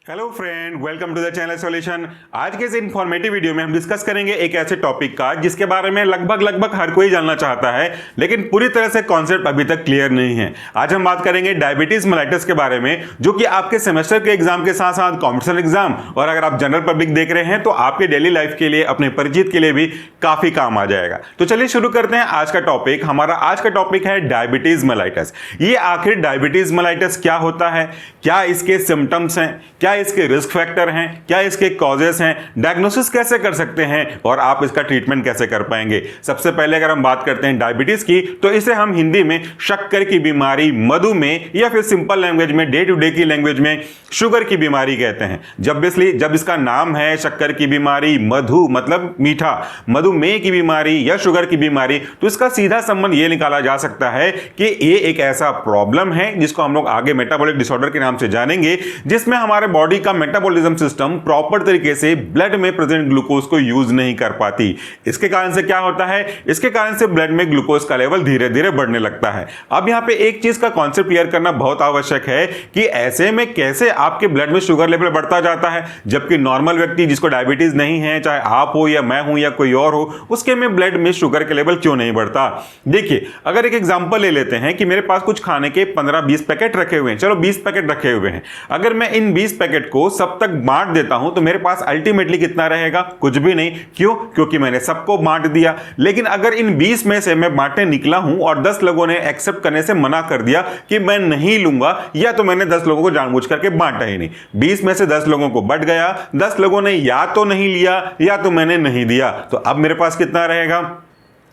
Hello friend, welcome to the channel solution. आज के इस इंफॉर्मेटिव वीडियो में हम डिस्कस करेंगे एक ऐसे टॉपिक का जिसके बारे में लगभग हर कोई जानना चाहता है, लेकिन पूरी तरह से कॉन्सेप्ट अभी तक क्लियर नहीं है। आज हम बात करेंगे डायबिटीज मेलाइटस के बारे में, जो कि आपके सेमेस्टर के एग्जाम के साथ साथ कॉम्पिटिशन एग्जाम और अगर आप जनरल पब्लिक देख रहे हैं तो आपके डेली लाइफ के लिए, अपने परिचित के लिए भी काफी काम आ जाएगा। तो चलिए शुरू करते हैं आज का टॉपिक। हमारा आज का टॉपिक है डायबिटीज मेलाइटस। ये आखिर डायबिटीज मेलाइटस क्या होता है, क्या इसके सिम्टम्स हैं, क्या इसके रिस्क फैक्टर हैं, क्या इसके कॉजेस हैं, डायग्नोसिस कैसे कर सकते हैं और आप इसका ट्रीटमेंट कैसे कर पाएंगे। सबसे पहले अगर हम बात करते हैं डायबिटीज की, तो इसे हम हिंदी में शक्कर की बीमारी, मधुमेह या फिर सिंपल लैंग्वेज में, डे टू डे की लैंग्वेज में शुगर की बीमारी कहते हैं। जब इसका नाम है शक्कर की बीमारी, मधु मतलब मीठा, मधुमेह की बीमारी या शुगर की बीमारी, तो इसका सीधा संबंध यह निकाला जा सकता है कि ये एक ऐसा प्रॉब्लम है जिसको हम लोग आगे मेटाबॉलिक डिसऑर्डर के नाम से जानेंगे, जिसमें हमारे बॉडी का मेटाबॉलिज्म सिस्टम प्रॉपर तरीके से ब्लड में प्रेजेंट ग्लूकोज को यूज नहीं कर पाती। इसके कारण से क्या होता है, इसके कारण से ब्लड में ग्लूकोज का लेवल धीरे धीरे बढ़ने लगता है। अब यहां पे एक चीज का कॉन्सेप्ट क्लियर करना बहुत आवश्यक है कि ऐसे में कैसे आपके ब्लड में शुगर लेवल बढ़ता जाता है, जबकि नॉर्मल व्यक्ति जिसको डायबिटीज नहीं है, चाहे आप हो या मैं हूं या कोई और हो, उसके में ब्लड में शुगर के लेवल क्यों नहीं बढ़ता। देखिए, अगर एक एग्जांपल ले लेते हैं कि मेरे पास कुछ खाने के 15-20 पैकेट रखे हुए हैं, चलो 20 पैकेट रखे हुए हैं। अगर मैं इन 20 पैकेट को सब तक बांट देता हूं तो मेरे पास अल्टीमेटली कितना रहेगा, कुछ भी नहीं। क्यों? क्योंकि मैंने सबको बांट दिया। लेकिन अगर इन 20 में से मैं बांटने निकला हूं और 10 लोगों ने एक्सेप्ट करने से मना कर दिया कि मैं नहीं लूंगा, या तो मैंने 10 लोगों को जानबूझ करके बांटा ही नहीं। 20 में से 10 लोगों को बट गया, 10 लोगों ने या तो नहीं लिया या तो मैंने नहीं दिया, तो अब मेरे पास कितना रहेगा,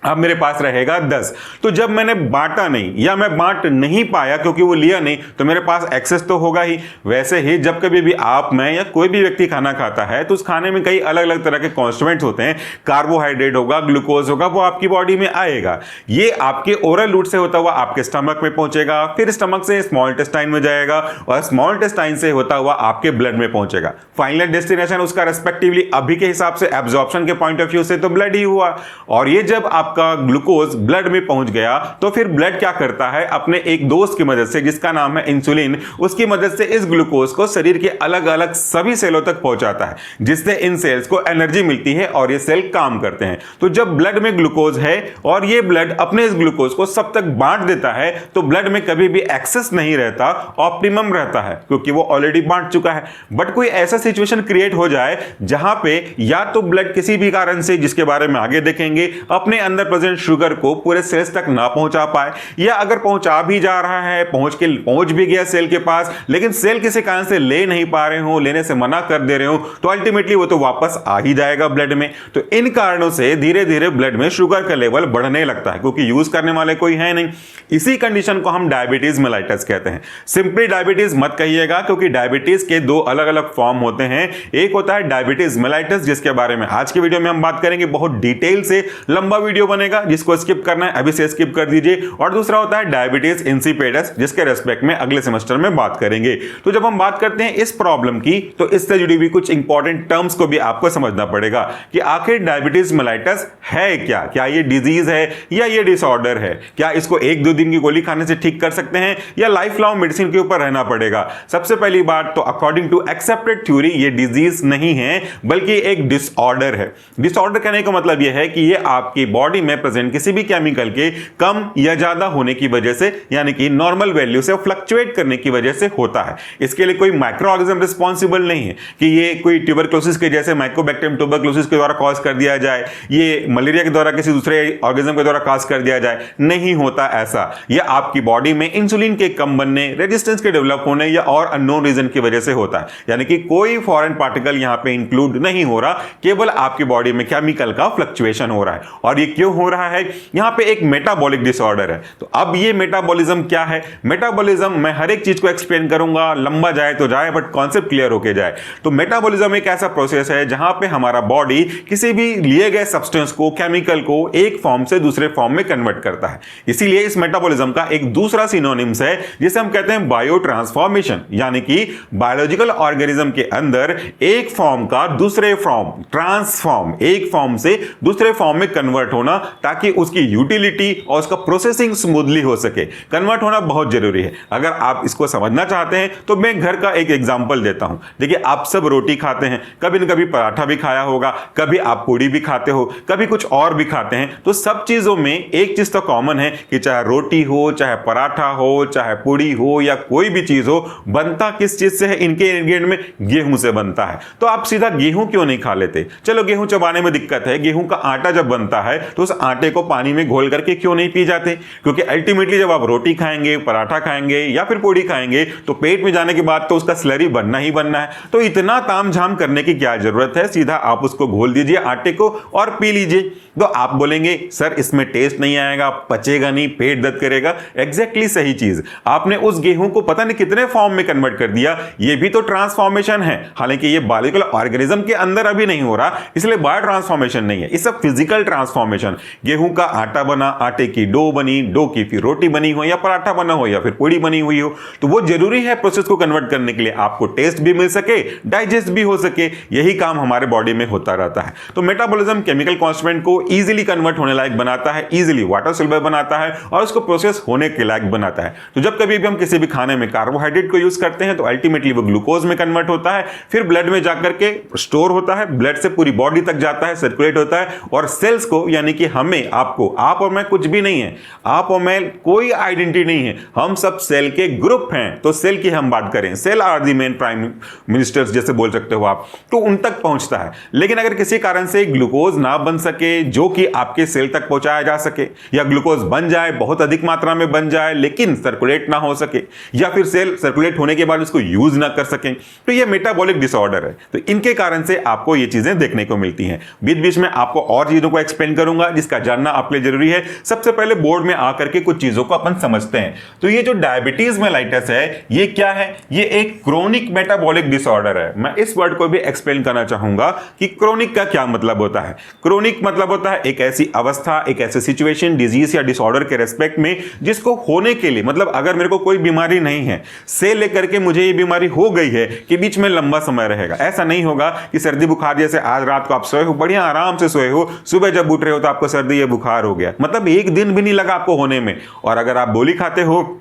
अब मेरे पास रहेगा 10। तो जब मैंने बांटा नहीं या मैं बांट नहीं पाया क्योंकि वो लिया नहीं, तो मेरे पास एक्सेस तो होगा ही। वैसे ही जब कभी भी आप, मैं या कोई भी व्यक्ति खाना खाता है तो उस खाने में कई अलग अलग तरह के कॉन्स्टिट्यूएंट्स होते हैं। कार्बोहाइड्रेट होगा, ग्लूकोज होगा, वो आपकी बॉडी में आएगा। ये आपके ओरल रूट से होता हुआ आपके स्टमक में पहुंचेगा, फिर स्टमक से स्मॉल इंटेस्टाइन में जाएगा और स्मॉल इंटेस्टाइन से होता हुआ आपके ब्लड में पहुंचेगा। फाइनल डेस्टिनेशन उसका रेस्पेक्टिवली अभी के हिसाब से, एब्जॉर्प्शन के पॉइंट ऑफ व्यू से तो ब्लड ही हुआ। और ये जब का ग्लूकोज ब्लड में पहुंच गया तो फिर ब्लड क्या करता है, अपने एक दोस्त की मदद से जिसका नाम है इंसुलिन, उसकी मदद से इस ग्लूकोज को शरीर के अलग अलग सभी सेलों तक पहुंचाता है, जिससे इन सेल्स को एनर्जी मिलती है और ये सेल काम करते हैं। तो जब ब्लड में ग्लूकोज है और ये ब्लड अपने इस ग्लूकोज को सब तक बांट देता है, तो ब्लड में कभी भी एक्सेस नहीं रहता, ऑप्टिमम रहता है, क्योंकि वो ऑलरेडी बांट चुका है। बट कोई ऐसा सिचुएशन क्रिएट हो जाए जहां पे या तो ब्लड किसी भी कारण से, जिसके बारे में आगे देखेंगे, अपने अंदर प्रेजेंट शुगर को पूरे सेल्स तक ना पहुंचा पाए, या अगर पहुंचा भी जा रहा है, पहुंच भी गया सेल के पास, लेकिन सेल किसी कारण से ले नहीं पा रहे हो, लेने से मना कर दे रहे हो, तो अल्टीमेटली वो तो वापस आ ही जाएगा ब्लड में। तो इन कारणों से धीरे धीरे ब्लड में शुगर का लेवल बढ़ने लगता है, क्योंकि यूज करने वाले कोई है नहीं। इसी कंडीशन को हम डायबिटीज मेलाइटस कहते हैं। सिंपली डायबिटीज मत कहिएगा, क्योंकि डायबिटीज के दो अलग अलग फॉर्म होते हैं। एक होता है डायबिटीज मेलाइटस, जिसके बारे में आज की वीडियो में हम बात करेंगे, बहुत डिटेल से लंबा वीडियो बनेगा, जिसको स्किप करना है अभी से स्किप कर दीजिए। और दूसरा होता है डायबिटीज इंसिपिडस, जिसके रेस्पेक्ट में अगले सेमेस्टर में बात करेंगे। तो जब हम बात करते हैं इस प्रॉब्लम की, तो इससे जुड़ी हुई कुछ इंपॉर्टेंट टर्म्स को भी आपको समझना पड़ेगा कि आखिर डायबिटीज मेलाइटस है क्या ये डिजीज है या ये डिसऑर्डर है। क्या इसको 1-2 दिन की गोली खाने से ठीक कर सकते हैं या लाइफ लॉन्ग मेडिसिन के ऊपर रहना पड़ेगा। सबसे पहली बात तो अकॉर्डिंग टू एक्सेप्टेड थ्योरी ये डिजीज नहीं है, बल्कि एक डिसऑर्डर है। डिसऑर्डर कहने का मतलब यह है कि ये आपकी बॉडी में प्रेजेंट किसी भी केमिकल के कम या ज्यादा होने की वजह से, यानी कि नॉर्मल वैल्यू से फ्लक्चुएट करने की वजह से होता है। इसके लिए कोई माइक्रो ऑर्गेनिज्म रिस्पॉन्सिबल नहीं है कि ये कोई ट्यूबरक्लोसिस के जैसे माइकोबैक्टीरियम ट्यूबरक्लोसिस के द्वारा कॉज कर दिया जाए, ये मलेरिया के द्वारा किसी दूसरे ऑर्गेनिज्म के द्वारा कॉज कर दिया जाए, नहीं होता ऐसा। यह आपकी बॉडी में इंसुलिन के कम बनने, रेजिस्टेंस के डेवलप होने या और अननोन रीजन की वजह से होता है। यानी कि कोई फॉरेन पार्टिकल यहां पे इंक्लूड नहीं हो रहा, केवल आपकी बॉडी में केमिकल का फ्लक्चुएशन हो रहा है। और ये क्यों हो रहा है? यहां पे एक मेटाबॉलिक डिसऑर्डर है। तो अब ये मेटाबॉलिज्म क्या है? मेटाबॉलिज्म मैं हर एक चीज को एक्सप्लेन करूंगा, लंबा जाए तो जाए, बट कॉन्सेप्ट क्लियर होके जाए। तो मेटाबॉलिज्म एक ऐसा प्रोसेस है जहां पे हमारा बॉडी किसी भी लिए गए सब्सटेंस को, केमिकल को एक फॉर्म से दूसरे फॉर्म में कन्वर्ट करता है। इसीलिए इस मेटाबॉलिज्म का एक दूसरा सिनोनिम्स है जिसे हम कहते हैं बायो ट्रांसफॉर्मेशन, यानी कि बायोलॉजिकल ऑर्गेनिज्म के अंदर एक फॉर्म का दूसरे फॉर्म, ट्रांसफॉर्म, एक फॉर्म से दूसरे फॉर्म में कन्वर्ट होना, ताकि उसकी यूटिलिटी और उसका प्रोसेसिंग स्मूथली हो सके। कन्वर्ट होना बहुत जरूरी है। अगर आप इसको समझना चाहते हैं तो मैं घर का एक एग्जांपल देता हूं। देखिए, आप सब रोटी खाते हैं, कभी न कभी पराठा भी खाया होगा, कभी आप पूड़ी भी खाते हो, कभी कुछ और भी खाते हैं। तो सब चीजों में एक चीज तो कॉमन है कि चाहे रोटी हो, चाहे पराठा हो, चाहे पूड़ी हो या कोई भी चीज हो, बनता किस चीज से है? इनके इंग्रेडिएंट में गेहूं से बनता है। तो आप सीधा गेहूं क्यों नहीं खा लेते? चलो, गेहूं चबाने में दिक्कत है, गेहूं का आटा जब बनता है तो उस आटे को पानी में घोल करके क्यों नहीं पी जाते? क्योंकि अल्टीमेटली जब आप रोटी खाएंगे, पराठा खाएंगे या फिर पूड़ी खाएंगे तो पेट में जाने के बाद तो उसका स्लरी बनना ही बनना है। तो इतना तामझाम करने की क्या जरूरत है? सीधा आप उसको घोल दीजिए आटे को और पी लीजिए। तो आप बोलेंगे सर इसमें टेस्ट नहीं आएगा, पचेगा नहीं, पेट दर्द करेगा। एग्जैक्टली सही चीज, आपने उस गेहूं को पता नहीं कितने फॉर्म में कन्वर्ट कर दिया। ये भी तो ट्रांसफॉर्मेशन है। हालांकि ये बायोलॉजिकल ऑर्गेनिज्म के अंदर अभी नहीं हो रहा, इसलिए बायो ट्रांसफॉर्मेशन नहीं है, ये सब फिजिकल ट्रांसफॉर्मेशन। गेहूं का आटा बना, आटे की डो बनी, डो की फिर रोटी बनी हो या पराठा बना हो या फिर पूड़ी बनी हुई हो, तो वो जरूरी है प्रोसेस को कन्वर्ट करने के लिए, आपको टेस्ट भी मिल सके, डाइजेस्ट भी हो सके। यही काम हमारे बॉडी में होता रहता है। तो मेटाबॉलिज्म केमिकल कॉन्स्टिट्यूएंट को इजीली कन्वर्ट होने लायक बनाता है, इजीली वाटर सोल्यूबल बनाता है और उसको प्रोसेस होने के लायक बनाता है। तो जब कभी भी हम किसी भी खाने में कार्बोहाइड्रेट को यूज करते हैं तो अल्टीमेटली वो ग्लूकोज में कन्वर्ट होता है, फिर ब्लड में जाकर के स्टोर होता है, ब्लड से पूरी बॉडी तक जाता है, सर्कुलेट होता है और सेल्स को, यानी कि हमें, आपको, आप और मैं कुछ भी नहीं है, आप और मैं कोई आइडेंटिटी नहीं है, हम सब सेल के ग्रुप हैं। तो सेल की हम बात करें, cell are the main prime ministers जैसे बोल सकते हो आप, तो उन तक पहुंचता है। लेकिन अगर किसी कारण से ग्लूकोज ना बन सके जो कि आपके सेल तक पहुंचाया जा सके, या ग्लूकोज बन जाए, बहुत अधिक मात्रा में बन जाए लेकिन सर्कुलेट ना हो सके, या फिर सेल सर्कुलेट होने के बाद उसको यूज ना कर सके, तो यह मेटाबॉलिक डिसऑर्डर है। तो इनके कारण से आपको ये चीजें देखने को मिलती हैं। बीच बीच में आपको और चीजों को एक्सप्लेन करूंगा जिसका जानना आपके लिए जरूरी है। सबसे पहले बोर्ड में आकर के कुछ चीजों को अपन समझते हैं। तो ये जो डायबिटीज मेलाइटस है, ये क्या है? ये एक क्रोनिक मेटाबॉलिक डिसऑर्डर है। मैं इस वर्ड को भी एक्सप्लेन करना चाहूंगा कि क्रोनिक का क्या मतलब होता है। क्रोनिक मतलब होता है एक ऐसी अवस्था, एक ऐसी सिचुएशन, डिजीज या डिसऑर्डर के रेस्पेक्ट में जिसको होने के लिए, मतलब अगर मेरे को कोई बीमारी नहीं है से लेकर के मुझे ये बीमारी हो गई है कि बीच में लंबा समय रहेगा। ऐसा नहीं होगा कि सर्दी बुखार जैसे आज रात को आप सोए हो, बढ़िया आराम से सोए हो, सुबह जब उठ रहे हो तो आपको सर्दी या बुखार हो गया, मतलब एक दिन भी नहीं लगा आपको होने में। और अगर आप गोली खाते हो,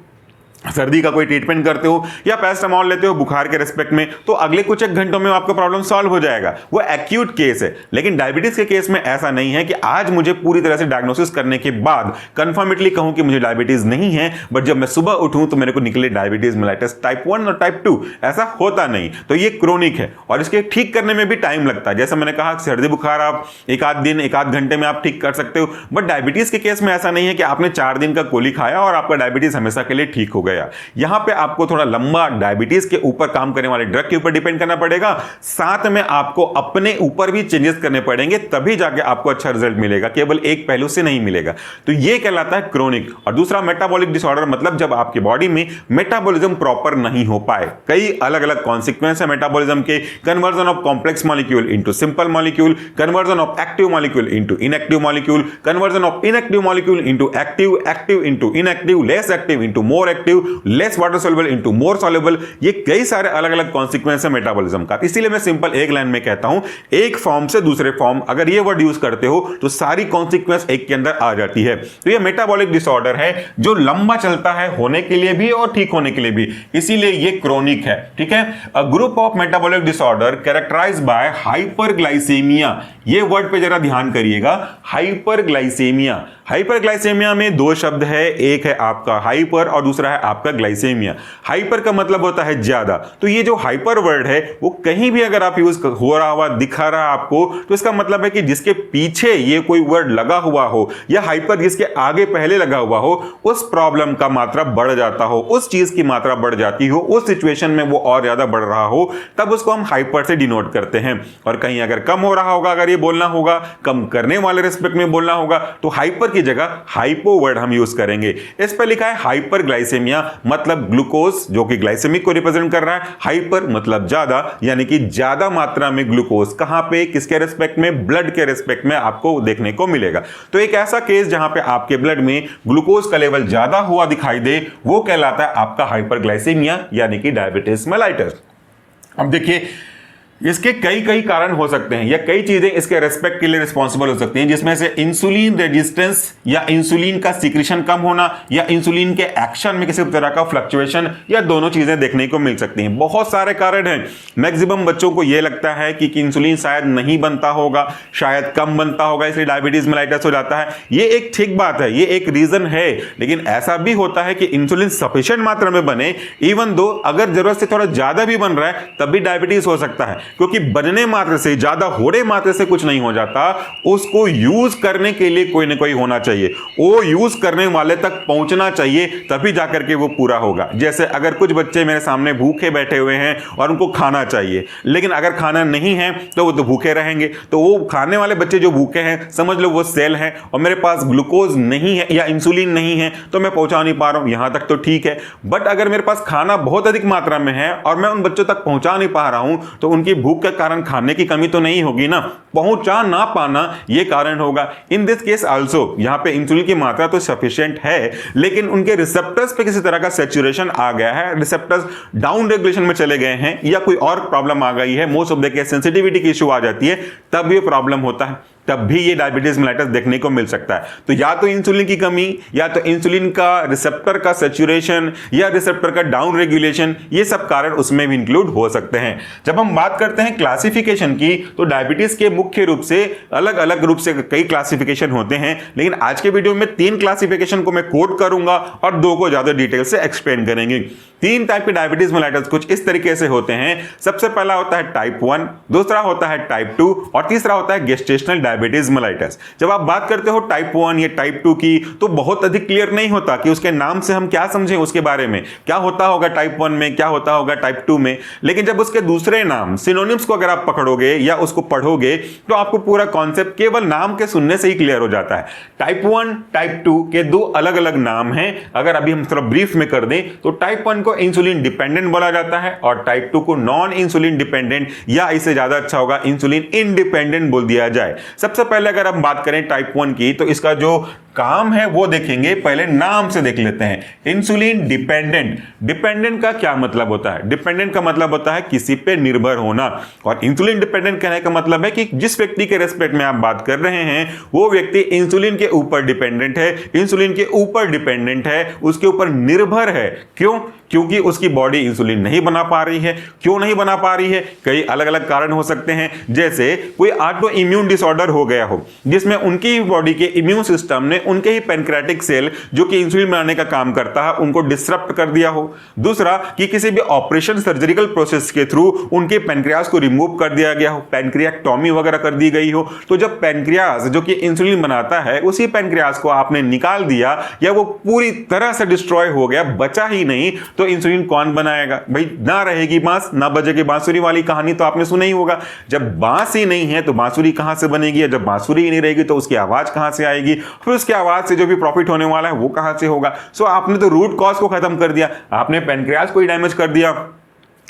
सर्दी का कोई ट्रीटमेंट करते हो या पैरासिटामोल लेते हो बुखार के रेस्पेक्ट में, तो अगले कुछ एक घंटों में आपका प्रॉब्लम सॉल्व हो जाएगा। वो एक्यूट केस है। लेकिन डायबिटीज के केस में ऐसा नहीं है कि आज मुझे पूरी तरह से डायग्नोसिस करने के बाद कंफर्मेटली कहूं कि मुझे डायबिटीज नहीं है, बट जब मैं सुबह उठूं तो मेरे को निकले डायबिटीज मेलाइटस टाइप 1 और टाइप 2। ऐसा होता नहीं। तो ये क्रोनिक है और इसके ठीक करने में भी टाइम लगता है। जैसा मैंने कहा, सर्दी बुखार आप एक आध दिन, एक आध घंटे में आप ठीक कर सकते हो, बट डायबिटीज के केस में ऐसा नहीं है कि आपने 4 दिन का गोली खाया और आपका डायबिटीज हमेशा के लिए ठीक हो गया। यहां पे आपको थोड़ा लंबा डायबिटीज के ऊपर काम करने वाले ड्रग के ऊपर डिपेंड करना पड़ेगा, साथ में आपको अपने ऊपर भी चेंजेस करने पड़ेंगे, तभी जाके आपको अच्छा रिजल्ट मिलेगा, केवल एक पहलू से नहीं मिलेगा। तो ये कहलाता है क्रोनिक। और दूसरा मेटाबॉलिक डिसऑर्डर, मतलब जब आपकी बॉडी में मेटाबॉलिज्म प्रॉपर नहीं हो पाए। कई अलग अलग कॉन्सिक्वेंस है मेटाबॉलिज्म के। Conversion of complex molecule into simple molecule, conversion of active molecule into inactive molecule, conversion of inactive molecule into active, active into inactive, less active into more active, less water soluble into more soluble. ये कई सारे अलग अलग consequence है metabolism का। इसीलिए मैं simple एक लाइन में कहता हूं, एक फॉर्म से दूसरे फॉर्म, अगर ये वर्ड यूज करते हो तो सारी कॉन्सिक्वेंस एक के अंदर आ जाती है। तो ये मेटाबॉलिक डिसऑर्डर है जो लंबा चलता है होने के लिए भी और ठीक होने के लिए भी, इसीलिए ये क्रोनिक है। ठीक है। A group of metabolic disorder characterised by hyperglycaemia. ये वर्ड पे जरा ध्यान करिएगा, हाइपरग्लाइसेमिया। हाइपरग्लाइसेमिया में दो शब्द है, एक है आपका हाइपर और दूसरा है आपका ग्लाइसेमिया। हाइपर का मतलब होता है ज्यादा। तो ये जो हाइपर वर्ड है वो कहीं भी अगर आप यूज हो रहा हुआ दिखा रहा है आपको, तो इसका मतलब है कि जिसके पीछे ये कोई वर्ड लगा हुआ हो या हाइपर जिसके आगे पहले लगा हुआ हो, उस प्रॉब्लम का मात्रा बढ़ जाता हो, उस चीज की मात्रा बढ़ जाती हो, उस सिचुएशन में वो और ज्यादा बढ़ रहा हो, तब उसको हम हाइपर से डिनोट करते हैं। और कहीं अगर कम हो रहा होगा, अगर ये बोलना होगा, कम करने वाले रेस्पेक्ट में बोलना होगा, तो हाइपर की जगह हाइपो वर्ड हम यूज करेंगे। इस पर लिखा है हाइपरग्लाइसेमिया, मतलब ग्लूकोज जो कि ग्लाइसेमिक को रिप्रेजेंट कर रहा है, हाइपर मतलब ज्यादा, यानी कि ज्यादा मात्रा में ग्लूकोज। कहां पे, किसके रेस्पेक्ट में? ब्लड के रेस्पेक्ट में आपको देखने को मिलेगा। तो एक ऐसा केस जहां पे आपके ब्लड में ग्लूकोज का लेवल ज्यादा हुआ दिखाई दे, वो कहलाता है आपका हाइपरग्लाइसेमिया, यानी कि डायबिटीज मेलाइटस। अब देखिए, इसके कई कई कारण हो सकते हैं या कई चीजें इसके रेस्पेक्ट के लिए रिस्पॉन्सिबल हो सकती हैं, जिसमें से इंसुलिन रेजिस्टेंस या इंसुलिन का सीक्रेशन कम होना या इंसुलिन के एक्शन में किसी तरह का फ्लक्चुएशन या दोनों चीजें देखने को मिल सकती हैं। बहुत सारे कारण हैं। मैक्सिमम बच्चों को यह लगता है कि इंसुलिन शायद नहीं बनता होगा, शायद कम बनता होगा, इसलिए डायबिटीज मेलाइटस हो जाता है। ये एक ठीक बात है, ये एक रीजन है, लेकिन ऐसा भी होता है कि इंसुलिन सफिशिएंट मात्रा में बने, इवन दो अगर जरूरत से थोड़ा ज्यादा भी बन रहा है तब भी डायबिटीज हो सकता है, क्योंकि बनने मात्र से, ज्यादा होने मात्र से कुछ नहीं हो जाता। उसको यूज करने के लिए कोई ना कोई होना चाहिए, वो यूज करने वाले तक पहुंचना चाहिए, तभी जाकर के वो पूरा होगा। जैसे अगर कुछ बच्चे मेरे सामने भूखे बैठे हुए हैं और उनको खाना चाहिए, लेकिन अगर खाना नहीं है तो वो तो भूखे रहेंगे। तो वो खाने वाले बच्चे जो भूखे हैं, समझ लो वो सेल है, और मेरे पास ग्लूकोज नहीं है या इंसुलिन नहीं है तो मैं पहुंचा नहीं पा रहा हूं, यहां तक तो ठीक है। बट अगर मेरे पास खाना बहुत अधिक मात्रा में है और मैं उन बच्चों तक पहुंचा नहीं पा रहा हूं, तो उनकी भूख के कारण खाने की कमी तो नहीं होगी ना, पहुंचा ना पाना ये कारण होगा। इन दिस केस आल्सो यहां पे इंसुलिन की मात्रा तो सफिशिएंट है, लेकिन उनके रिसेप्टर्स पे किसी तरह का सैचुरेशन आ गया है, रिसेप्टर्स डाउन रेगुलेशन में चले गए हैं या कोई और प्रॉब्लम आ गई है, most of the case sensitivity की इशू आ जाती है, तब ये प्रॉब्लम होता है, तब भी ये डायबिटीज मेलाइटस देखने को मिल सकता है। तो या तो इंसुलिन की कमी, या तो इंसुलिन का रिसेप्टर का सैचुरेशन या रिसेप्टर का डाउन रेगुलेशन, ये सब कारण उसमें भी इंक्लूड हो सकते हैं। जब हम बात करते हैं क्लासिफिकेशन की, तो डायबिटीज के मुख्य रूप से अलग अलग रूप से कई क्लासिफिकेशन होते हैं, लेकिन आज के वीडियो में 3 क्लासिफिकेशन को मैं कोट करूंगा और 2 को ज्यादा डिटेल से एक्सप्लेन करेंगे। 3 टाइप के डायबिटीज मेलाइटस कुछ इस तरीके से होते हैं। सबसे पहला होता है टाइप 1, दूसरा होता है टाइप 2 और तीसरा होता है गेस्टेशनल डायबिटीज मेलाइटस। जब आप बात करते हो टाइप 1 या टाइप 2 की, तो बहुत अधिक क्लियर नहीं होता कि उसके नाम से हम क्या समझें, उसके बारे में क्या होता होगा टाइप 1 में, क्या होता होगा टाइप 2 में। लेकिन जब उसके दूसरे नाम सिनोनिम्स को अगर आप पकड़ोगे या उसको पढ़ोगे, तो आपको पूरा कॉन्सेप्ट केवल नाम के सुनने से ही क्लियर हो जाता है। टाइप 1 टाइप 2 के 2 अलग अलग नाम हैं। अगर अभी हम थोड़ा ब्रीफ में कर दें, तो टाइप 1 को इंसुलिन डिपेंडेंट बोला जाता है और टाइप 2 को नॉन इंसुलिन डिपेंडेंट, या इससे ज्यादा अच्छा होगा इंसुलिन इंडिपेंडेंट बोल दिया जाए। सबसे पहले अगर हम बात करें टाइप 1 की, तो इसका जो काम है वो देखेंगे, पहले नाम से देख लेते हैं। इंसुलिन डिपेंडेंट, डिपेंडेंट का क्या मतलब होता है? डिपेंडेंट का मतलब होता है किसी पे निर्भर होना, और इंसुलिन डिपेंडेंट कहने का मतलब है कि जिस व्यक्ति के रेस्पेक्ट में आप बात कर रहे हैं, वो व्यक्ति इंसुलिन के ऊपर डिपेंडेंट है, इंसुलिन के ऊपर डिपेंडेंट है, उसके ऊपर निर्भर है। क्यों? क्योंकि उसकी बॉडी इंसुलिन नहीं बना पा रही है। क्यों नहीं बना पा रही है? कई अलग अलग कारण हो सकते हैं, जैसे कोई ऑटो इम्यून डिसऑर्डर हो गया हो, जिसमें उनकी बॉडी के इम्यून सिस्टम ने उनके ही पैनक्रियाटिक सेल जो कि इंसुलिन बनाने का काम करता है, उनको डिसरप्ट कर दिया हो। दूसरा, कि किसी भी ऑपरेशन सर्जिकल प्रोसेस के थ्रू उनके पैनक्रियास को रिमूव कर दिया गया हो, पैनक्रियाक्टोमी वगैरह कर दी गई हो। तो जब पैनक्रियास जो कि इंसुलिन बनाता है, उसी पैनक्रियास को आपने निकाल दिया या वो पूरी तरह से डिस्ट्रॉय हो गया, बचा ही नहीं, तो इंसुलिन कौन बनाएगा भाई? ना रहेगी बांस, ना बजेगी बांसुरी वाली कहानी तो आपने सुना ही होगा। जब बांस ही नहीं है तो बांसुरी कहां से बनेगी? जब बांसुरी ही नहीं रहेगी तो उसकी आवाज कहां से आएगी? फिर उसकी आवाज से जो भी प्रॉफिट होने वाला है वो कहां से होगा? सो आपने तो रूट कॉज को खत्म कर दिया, आपने पैनक्रियास को ही डैमेज कर दिया।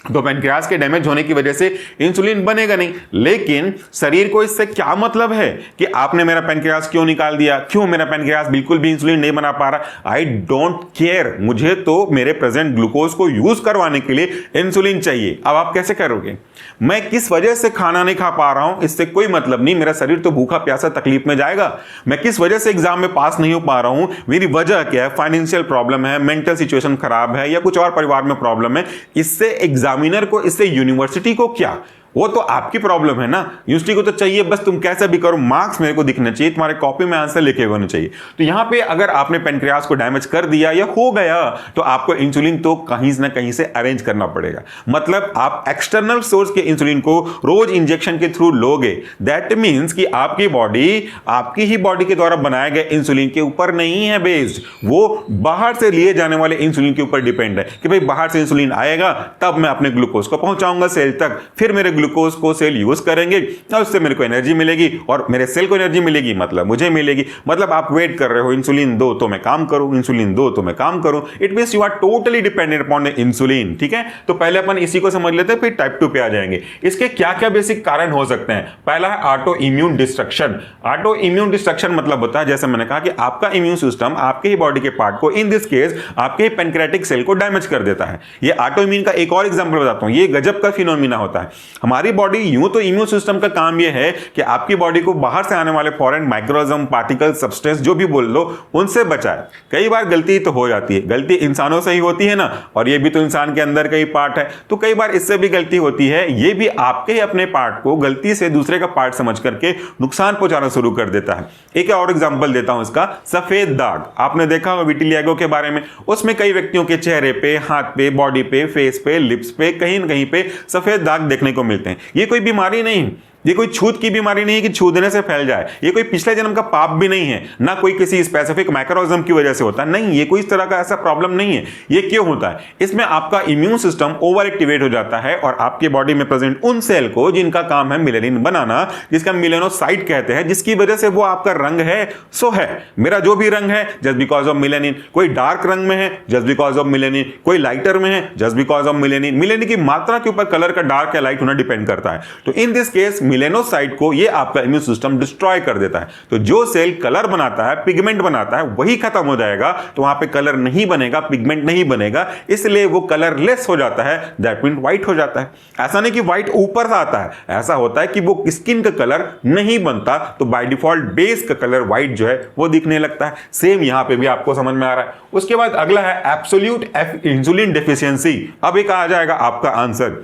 तो पैनक्रियास के डैमेज होने की वजह से इंसुलिन बनेगा नहीं। लेकिन शरीर को इससे क्या मतलब है कि आपने मेरा पैनक्रियास क्यों निकाल दिया? क्यों मेरा पैनक्रियास बिल्कुल भी इंसुलिन नहीं बना पा रहा? आई डोंट केयर, मुझे तो मेरे प्रेजेंट ग्लूकोज को यूज करवाने के लिए इंसुलिन चाहिए। अब आप कैसे करोगे? मैं किस वजह से खाना नहीं खा पा रहा हूं, इससे कोई मतलब नहीं। मेरा शरीर तो भूखा प्यासा तकलीफ में जाएगा। मैं किस वजह से एग्जाम में पास नहीं हो पा रहा हूं, मेरी वजह क्या है? फाइनेंशियल प्रॉब्लम है, मेंटल सिचुएशन खराब है, या कुछ और परिवार में प्रॉब्लम है। इससे एग्जामिनर को, इससे यूनिवर्सिटी को क्या? वो तो आपकी प्रॉब्लम है ना। यूनिवर्सिटी को तो चाहिए बस तुम कैसे भी करो, मार्क्स मेरे को दिखने चाहिए, तुम्हारे कॉपी में आंसर लिखे होने चाहिए। तो यहां पे अगर आपने पैनक्रियास को डैमेज कर दिया या हो गया, तो आपको इंसुलिन तो कहीं ना कहीं से अरेंज करना पड़ेगा। मतलब आप एक्सटर्नल सोर्स के इंसुलिन को रोज इंजेक्शन के थ्रू लोगे। दैट मीन्स कि आपकी बॉडी, आपकी ही बॉडी के द्वारा बनाए गए इंसुलिन के ऊपर नहीं है बेस्ड, वो बाहर से लिए जाने वाले इंसुलिन के ऊपर डिपेंड है कि भाई बाहर से इंसुलिन आएगा तब मैं अपने ग्लूकोज को पहुंचाऊंगा सेल तक, फिर मेरे ग्लूकोज को सेल यूज करेंगे और उससे मेरे को एनर्जी मिलेगी, और मेरे सेल को एनर्जी मिलेगी मतलब मुझे मिलेगी। मतलब आप वेट कर रहे हो, इंसुलिन दो तो मैं काम करूं, इंसुलिन दो तो मैं काम करूं। It means you are totally dependent upon insulin. ठीक है, तो पहले अपन इसी को समझ लेते हैं, फिर टाइप 2 पे आ जाएंगे। इसके क्या क्या बेसिक कारण हो सकते हैं? पहला है auto immune destruction. Auto immune destruction मतलब होता है, जैसे मैंने कहा कि आपका इम्यून सिस्टम आपके ही बॉडी के पार्ट को, इन दिस केस आपके ही पैनक्रियाटिक सेल को डैमेज कर देता है। ये ऑटो इम्यून का एक और एग्जांपल बताता हूं। ये गजब का फिनोमिना होता है। हमारी बॉडी यूं तो इम्यून सिस्टम का काम यह है कि आपकी बॉडी को बाहर से आने वाले फॉरेन माइक्रोऑर्गेनिज्म, पार्टिकल, सब्सटेंस जो भी बोल लो उनसे बचाए। कई बार गलती तो हो जाती है, गलती इंसानों से ही होती है ना, और ये भी तो इंसान के अंदर का ही पार्ट है, तो कई बार इससे भी गलती होती है। ये भी आपके ही अपने पार्ट को गलती से दूसरे का पार्ट समझ करके नुकसान पहुंचाना शुरू कर देता है। एक और एग्जांपल देता हूं इसका, सफेद दाग। आपने देखा होगा विटिलिगो के बारे में, उसमें कई व्यक्तियों के चेहरे पे, हाथ पे, बॉडी पे, फेस पे, लिप्स पे कहीं न कहीं पे सफेद दाग देखने को मिलते हैं। ये कोई बीमारी नहीं है, ये कोई छूत की बीमारी नहीं है कि छू देने से फैल जाए, ये कोई पिछले जन्म का पाप भी नहीं है, ना कोई किसी स्पेसिफिक माइक्रोऑर्गेनिज्म की वजह से होता है, नहीं, ये कोई इस तरह का ऐसा प्रॉब्लम नहीं है। ये क्यों होता है? इसमें आपका इम्यून सिस्टम ओवर एक्टिवेट हो जाता है और आपके बॉडी में प्रेजेंट उन सेल को जिनका काम है मिलेनिन बनाना, जिसका मिलेनोसाइट कहते हैं, जिसकी वजह से वो आपका रंग है सो है। मेरा जो भी रंग है जस्ट बिकॉज ऑफ मिलेनिन, कोई डार्क रंग में है जस्ट बिकॉज ऑफ मिलेनिन, कोई लाइटर में है just because of melanin. Melanin की मात्रा के ऊपर कलर का डार्क या लाइट होना डिपेंड करता है। तो इन दिस केस मिलेनोसाइट को ये आपका इम्यून सिस्टम डिस्ट्रॉय कर देता है। तो जो सेल कलर बनाता है, पिगमेंट बनाता है, वही खत्म हो जाएगा, तो वहां पे कलर नहीं बनेगा, पिगमेंट नहीं बनेगा, इसलिए वो कलरलेस हो जाता है, दैट मीन व्हाइट हो जाता है। ऐसा नहीं कि व्हाइट ऊपर से आता है, ऐसा होता है कि वो स्किन का कलर नहीं बनता, तो बाय डिफॉल्ट बेस का कलर व्हाइट जो है वो दिखने लगता है। सेम यहां पे भी आपको समझ में आ रहा है। उसके बाद अगला है एब्सोल्यूट इंसुलिन डेफिशिएंसी। अब एक आ जाएगा आपका आंसर।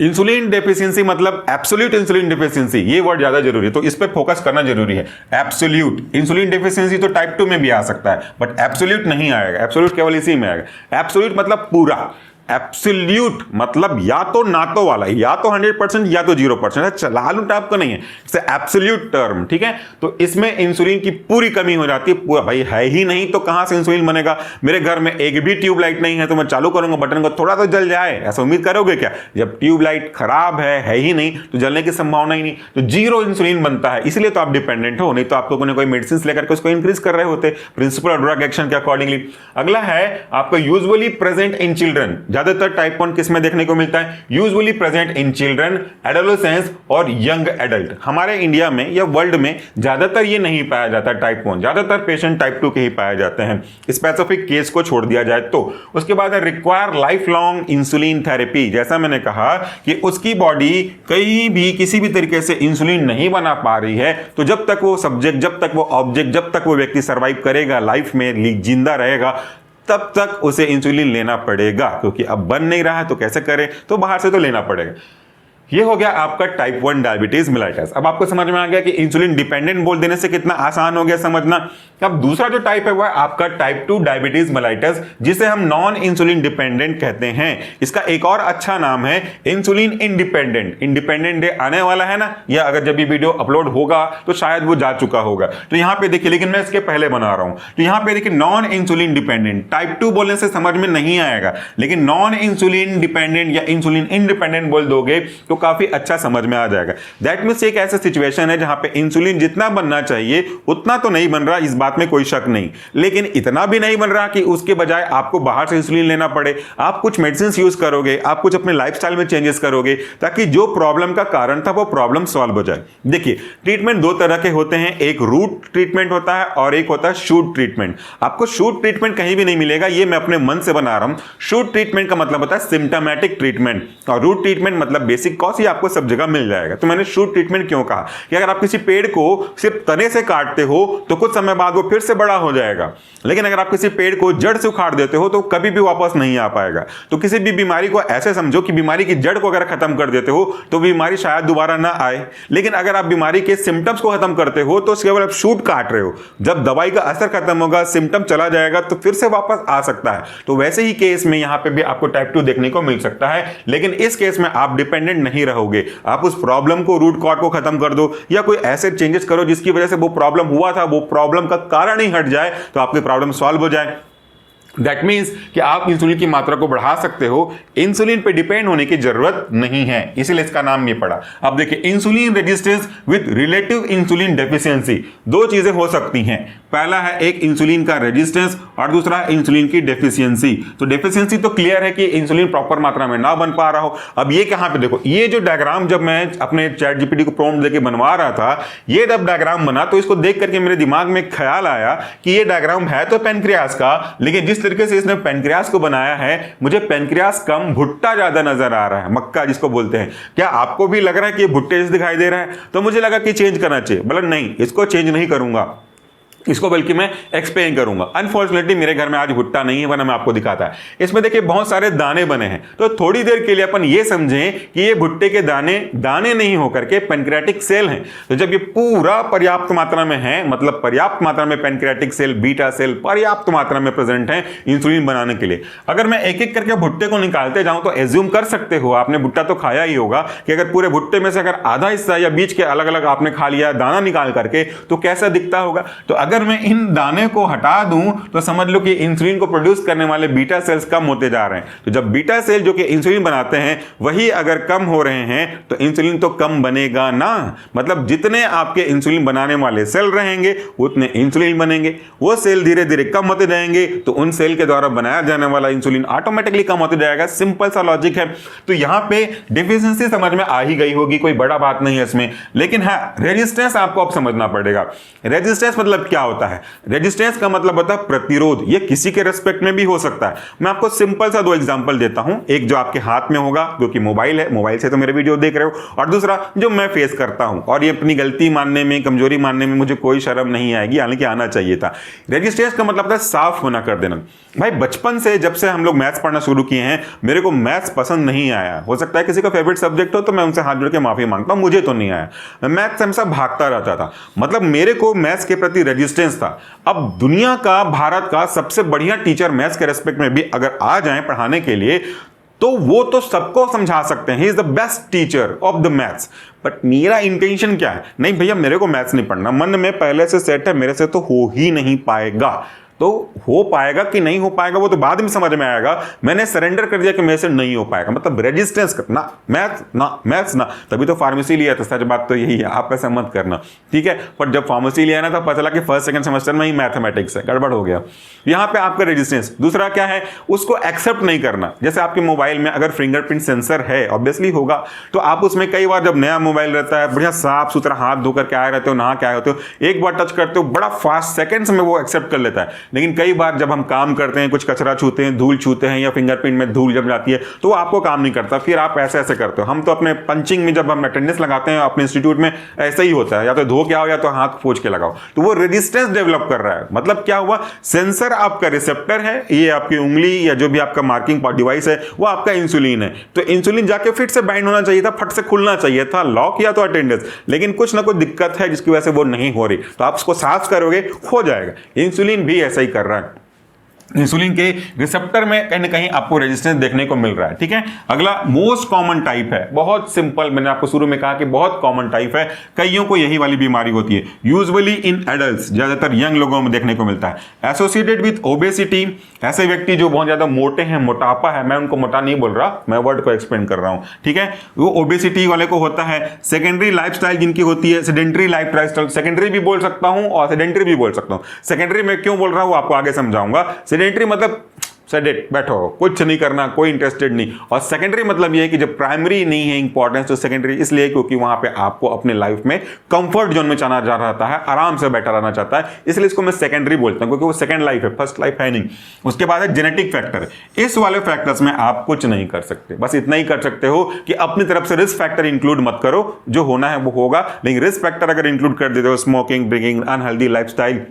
इंसुलिन डेफिशिएंसी मतलब एब्सोल्यूट इंसुलिन डेफिशिएंसी, ये वर्ड ज्यादा जरूरी है, तो इस पे फोकस करना जरूरी है। एब्सोल्यूट इंसुलिन डेफिशिएंसी तो टाइप 2 में भी आ सकता है, बट एब्सोल्यूट नहीं आएगा, एब्सोल्यूट केवल इसी में आएगा। एब्सोल्यूट मतलब पूरा, एब्सोल्यूट मतलब या तो ना तो वाला, या तो 100% या तो 0%, चलालू टाइप का नहीं है, इसे एब्सोल्यूट टर्म, ठीक है। तो इसमें इंसुलिन की पूरी कमी हो जाती है, पूरा भाई है ही नहीं तो कहां से इंसुलिन बनेगा। मेरे घर में एक भी ट्यूबलाइट नहीं है तो मैं चालू करूंगा बटन को, थोड़ा तो जल जाए, ऐसा उम्मीद करोगे क्या? जब ट्यूबलाइट खराब है ही नहीं तो जलने की संभावना ही नहीं, तो जीरो इंसुलिन बनता है। इसलिए तो आप डिपेंडेंट हो, नहीं तो आपको कोई मेडिसिन लेकर के उसको इंक्रीज कर रहे होते, प्रिंसिपल ऑफ ड्रग एक्शन के अकॉर्डिंगली। अगला है आपका यूजुअली प्रेजेंट इन चिल्ड्रन। ज्यादातर टाइप 1 किसमें देखने को मिलता है? Usually present in children, adolescence और यंग एडल्ट। हमारे इंडिया में या वर्ल्ड में ज्यादातर ये नहीं पाया जाता टाइप 1, ज्यादातर पेशेंट टाइप 2 के ही पाए जाते हैं, स्पेसिफिक केस को छोड़ दिया जाए तो। उसके बाद है require life long insulin therapy. जैसा मैंने कहा कि उसकी बॉडी कहीं भी किसी भी तरीके से इंसुलिन नहीं बना पा रही है, तो जब तक वो सब्जेक्ट, जब तक वो ऑब्जेक्ट, जब तक वो व्यक्ति सर्वाइव करेगा, लाइफ में जिंदा रहेगा, तब तक उसे इंसुलिन लेना पड़ेगा, क्योंकि अब बन नहीं रहा है तो कैसे करें, तो बाहर से तो लेना पड़ेगा। ये हो गया आपका टाइप 1 डायबिटीज मेलाइटस। अब आपको समझ में आ गया कि इंसुलिन डिपेंडेंट बोल देने से कितना आसान हो गया समझना। अब दूसरा जो टाइप है वो है आपका टाइप 2 डायबिटीज मेलाइटस, जिसे हम नॉन इंसुलिन डिपेंडेंट कहते हैं। इसका एक और अच्छा नाम है इंसुलिन इंडिपेंडेंट। इंडिपेंडेंट डे आने वाला है ना, या अगर जब ये वीडियो अपलोड होगा तो शायद वो जा चुका होगा, तो यहां पे देखिए, लेकिन मैं इसके पहले बना रहा हूं, तो यहां पे देखिए नॉन इंसुलिन डिपेंडेंट। टाइप 2 बोलने से समझ में नहीं आएगा, लेकिन नॉन इंसुलिन डिपेंडेंट या इंसुलिन इंडिपेंडेंट बोल दोगे तो काफी अच्छा समझ में आ जाएगा। दैट मींस एक ऐसा सिचुएशन है जहां पे इंसुलिन जितना बनना चाहिए उतना तो नहीं बन रहा, इस बात में कोई शक नहीं, लेकिन इतना भी नहीं बन रहा कि उसके बजाय आपको बाहर से इंसुलिन लेना पड़े। आप कुछ मेडिसिन यूज करोगे, आप कुछ अपने लाइफस्टाइल में चेंजेस करोगे, ताकि जो प्रॉब्लम का कारण था वो प्रॉब्लम सॉल्व हो जाए। देखिए, ट्रीटमेंट दो तरह के होते हैं, एक रूट ट्रीटमेंट होता है और एक होता है शूट ट्रीटमेंट। आपको शूट ट्रीटमेंट कहीं भी नहीं मिलेगा, ये मैं अपने मन से बना रहा हूं। शूट ट्रीटमेंट का मतलब होता है सिम्टोमेटिक ट्रीटमेंट, और रूट ट्रीटमेंट मतलब बेसिक कॉज, आपको सब जगह मिल जाएगा। तो मैंने शूट ट्रीटमेंट क्यों कहा कि अगर आप किसी पेड़ को सिर्फ तने से काटते हो तो कुछ समय बाद वो फिर से बड़ा हो जाएगा, लेकिन अगर आप किसी पेड़ को जड़ से उखाड़ देते हो तो कभी भी वापस नहीं आ पाएगा। तो किसी भी बीमारी को ऐसे समझो कि बीमारी की जड़ को अगर खत्म कर देते हो तो बीमारी शायद दोबारा ना आए, लेकिन अगर आप बीमारी के सिम्टम्स को खत्म करते हो तो केवल आप शूट काट रहे हो। जब दवाई का असर खत्म होगा, सिम्टम चला जाएगा, तो फिर से वापस आ सकता है। तो वैसे ही केस में यहां पे भी आपको टाइप 2 देखने को मिल सकता है, लेकिन इस केस में आप डिपेंडेंट नहीं रहोगे। आप उस प्रॉब्लम को, रूट कॉज को खत्म कर दो, या कोई ऐसे चेंजेस करो जिसकी वजह से वो प्रॉब्लम हुआ था, वो प्रॉब्लम का कारण ही हट जाए, तो आपकी प्रॉब्लम सॉल्व हो जाए। दैट मीन्स कि आप इंसुलिन की मात्रा को बढ़ा सकते हो, इंसुलिन पे डिपेंड होने की जरूरत नहीं है, इसीलिए इसका नाम ये पड़ा। अब देखिए, insulin resistance with relative insulin deficiency, दो चीजें हो सकती हैं। पहला है एक इंसुलिन का रेजिस्टेंस और दूसरा इंसुलिन की डेफिशिएंसी। तो डेफिशिएंसी तो क्लियर है कि इंसुलिन प्रॉपर मात्रा में ना बन पा रहा हो। अब ये कहां पे देखो, ये जो डायग्राम जब मैं अपने चैट जीपीटी को प्रॉम्प्ट देके बनवा रहा था, ये जब डायग्राम बना तो इसको देख करके मेरे दिमाग में ख्याल आया कि ये डायग्राम है तो पैनक्रियास का, लेकिन जिस तरीके से इसने पेनक्रियास को बनाया है, मुझे पेनक्रियास कम भुट्टा ज्यादा नजर आ रहा है, मक्का जिसको बोलते हैं। क्या आपको भी लग रहा है कि ये भुट्टे जैसे दिखाई दे रहा है? तो मुझे लगा कि चेंज करना चाहिए, बोला नहीं इसको चेंज नहीं करूंगा, इसको बल्कि मैं एक्सप्लेन करूंगा। अनफॉर्चुनेटली मेरे घर में आज भुट्टा नहीं है, वरना मैं आपको दिखाता है। इसमें देखिए बहुत सारे दाने बने हैं, तो थोड़ी देर के लिए अपन ये समझें कि ये भुट्टे के दाने दाने नहीं होकर के पेनक्रियाटिक सेल हैं। तो जब ये पूरा पर्याप्त मात्रा में है, मतलब पर्याप्त मात्रा में पेनक्रियाटिक सेल, बीटा सेल पर्याप्त मात्रा में प्रेजेंट है इंसुलिन बनाने के लिए। अगर मैं एक एक करके भुट्टे को निकालते जाऊं तो एज्यूम कर सकते हो, आपने भुट्टा तो खाया ही होगा, कि अगर पूरे भुट्टे में से अगर आधा हिस्सा या बीच के अलग अलग आपने खा लिया दाना निकाल करके, तो कैसा दिखता होगा। तो अगर मैं इन दाने को हटा दूं तो समझ लो कि इंसुलिन को प्रोड्यूस करने वाले बीटा सेल्स कम होते जा रहे हैं। तो जब बीटा सेल जो कि इंसुलिन बनाते हैं वही अगर कम हो रहे हैं तो इंसुलिन तो कम बनेगा ना। मतलब जितने आपके इंसुलिन बनाने वाले सेल रहेंगे उतने इंसुलिन बनेंगे, वो सेल धीरे धीरे कम होते जाएंगे, तो उन सेल के द्वारा बनाया जाने वाला इंसुलिन ऑटोमेटिकली कम होते जाएगा। सिंपल सा लॉजिक है। तो यहां पे डिफिशिएंसी समझ में आ ही गई होगी, कोई बड़ा बात नहीं है इसमें। लेकिन हाँ, रेजिस्टेंस आपको अब समझना पड़ेगा। रेजिस्टेंस मतलब क्या होता है? रेजिस्टेंस का मतलब होता है प्रतिरोध। ये किसी के रेस्पेक्ट में भी हो सकता है। मैं आपको सिंपल सा दो एग्जांपल देता हूं, एक जो आपके हाथ में होगा जो कि मोबाइल है, मोबाइल से तो मेरे वीडियो देख रहे हो, और दूसरा जो मैं फेस करता हूं, और ये अपनी गलती मानने में, कमजोरी मानने में मुझे कोई शर्म नहीं आएगी, हालांकि आना चाहिए था। रेजिस्टेंस का मतलब होता है साफ मना कर देना। भाई बचपन से जब से हम लोग मैथ्स पढ़ना शुरू किए हैं, मेरे को मैथ्स पसंद नहीं आया। हो सकता है किसी का फेवरेट सब्जेक्ट हो तो मैं उनसे हाथ जोड़ के माफी मांगता हूं, मुझे तो नहीं आया। मैं मैथ्स से हमेशा भागता रहता था, मतलब मेरे को मैथ्स के प्रति रेजिस्टेंस था। अब दुनिया का, भारत का सबसे बढ़िया टीचर मैथ्स के रेस्पेक्ट में भी अगर आ जाएं पढ़ाने के लिए, तो वो तो सबको समझा सकते हैं, he is the best teacher of the maths. But मेरा इंटेंशन क्या है? नहीं भैया मेरे को मैथ्स नहीं पढ़ना, मन में पहले से सेट है मेरे से तो हो ही नहीं पाएगा। तो हो पाएगा कि नहीं हो पाएगा वो तो बाद में समझ में आएगा। मैंने सरेंडर कर दिया कि मेरे से नहीं हो पाएगा, मतलब रेजिस्टेंस ना मैथ्स ना। तभी तो फार्मेसी लिया था, सच बात तो यही है, आप ऐसा मत करना, ठीक है। पर जब फार्मेसी लिया ना, तब पता चला कि फर्स्ट सेकंड सेमेस्टर में ही मैथमेटिक्स है, गड़बड़ हो गया। यहां पे आपका रेजिस्टेंस। दूसरा क्या है? उसको एक्सेप्ट नहीं करना। जैसे आपके मोबाइल में अगर फिंगरप्रिंट सेंसर है, ऑब्वियसली होगा, तो आप उसमें कई बार जब नया मोबाइल रहता है, बढ़िया साफ सुथरा हाथ धोकर के आए रहते हो, नहा के आए होते हो, एक बार टच करते हो, बड़ा फास्ट सेकंड्स में वो एक्सेप्ट कर लेता है। लेकिन कई बार जब हम काम करते हैं, कुछ कचरा छूते हैं, धूल छूते हैं, या फिंगरप्रिंट में धूल जम जाती है, तो वो आपको काम नहीं करता। फिर आप ऐसे ऐसे करते हो। हम तो अपने पंचिंग में जब हम अटेंडेंस लगाते हैं अपने इंस्टीट्यूट में, ऐसा ही होता है, या तो धो के आओ या तो हाथ पोंछ के लगाओ। तो वो रेजिस्टेंस डेवलप कर रहा है। मतलब क्या हुआ? सेंसर आपका रिसेप्टर है, ये आपकी उंगली या जो भी आपका मार्किंग डिवाइस है वो आपका इंसुलिन है। तो इंसुलिन जाके फिट से बाइंड होना चाहिए था, फट से खुलना चाहिए था, लॉक या तो अटेंडेंस। लेकिन कुछ ना कुछ दिक्कत है जिसकी वजह से वो नहीं हो रही, तो आप उसको साफ करोगे, हो जाएगा। इंसुलिन भी ऐसा ही कर रहा है। इंसुलिन के रिसेप्टर में कहीं ना कहीं आपको रेजिस्टेंस देखने को मिल रहा है, ठीक है। अगला मोस्ट कॉमन टाइप है, बहुत सिंपल, मैंने आपको शुरू में कहा कि बहुत कॉमन टाइप है, कईयों को यही वाली बीमारी होती है। यूजुअली इन एडल्ट्स, ज्यादातर यंग लोगों में देखने को मिलता है। एसोसिएटेड विद ओबेसिटी, ऐसे व्यक्ति जो बहुत ज्यादा मोटे हैं, मोटापा है, मैं उनको मोटा नहीं बोल रहा, मैं वर्ड को एक्सप्लेन कर रहा हूं, ठीक है। वो ओबेसिटी वाले को होता है। सेकेंडरी लाइफस्टाइल जिनकी होती है, सेडेंटरी लाइफस्टाइल, सेकेंडरी भी बोल सकता हूं और सेडेंटरी भी बोल सकता हूं। सेकेंडरी में क्यों बोल रहा हूं आपको आगे समझाऊंगा। सेडेंटरी मतलब सेडेट, बैठो, कुछ नहीं करना, कोई इंटरेस्टेड नहीं। और सेकेंडरी मतलब ये है कि जब प्राइमरी नहीं है इंपॉर्टेंस, तो सेकेंडरी इसलिए क्योंकि वहां पे आपको अपने लाइफ में कंफर्ट जोन में जाना जा रहा है, आराम से बैठा रहना चाहता है, इसलिए इसको मैं सेकेंडरी बोलता हूं, क्योंकि वो सेकेंड लाइफ है, फर्स्ट लाइफ है नहीं। उसके बाद है जेनेटिक फैक्टर। इस वाले फैक्टर्स में आप कुछ नहीं कर सकते, बस इतना ही कर सकते हो कि अपनी तरफ से रिस्क फैक्टर इंक्लूड मत करो, जो होना है वो होगा। लेकिन रिस्क फैक्टर अगर इंक्लूड कर देते हो, स्मोकिंग, ड्रिंकिंग, अनहेल्दी लाइफस्टाइल,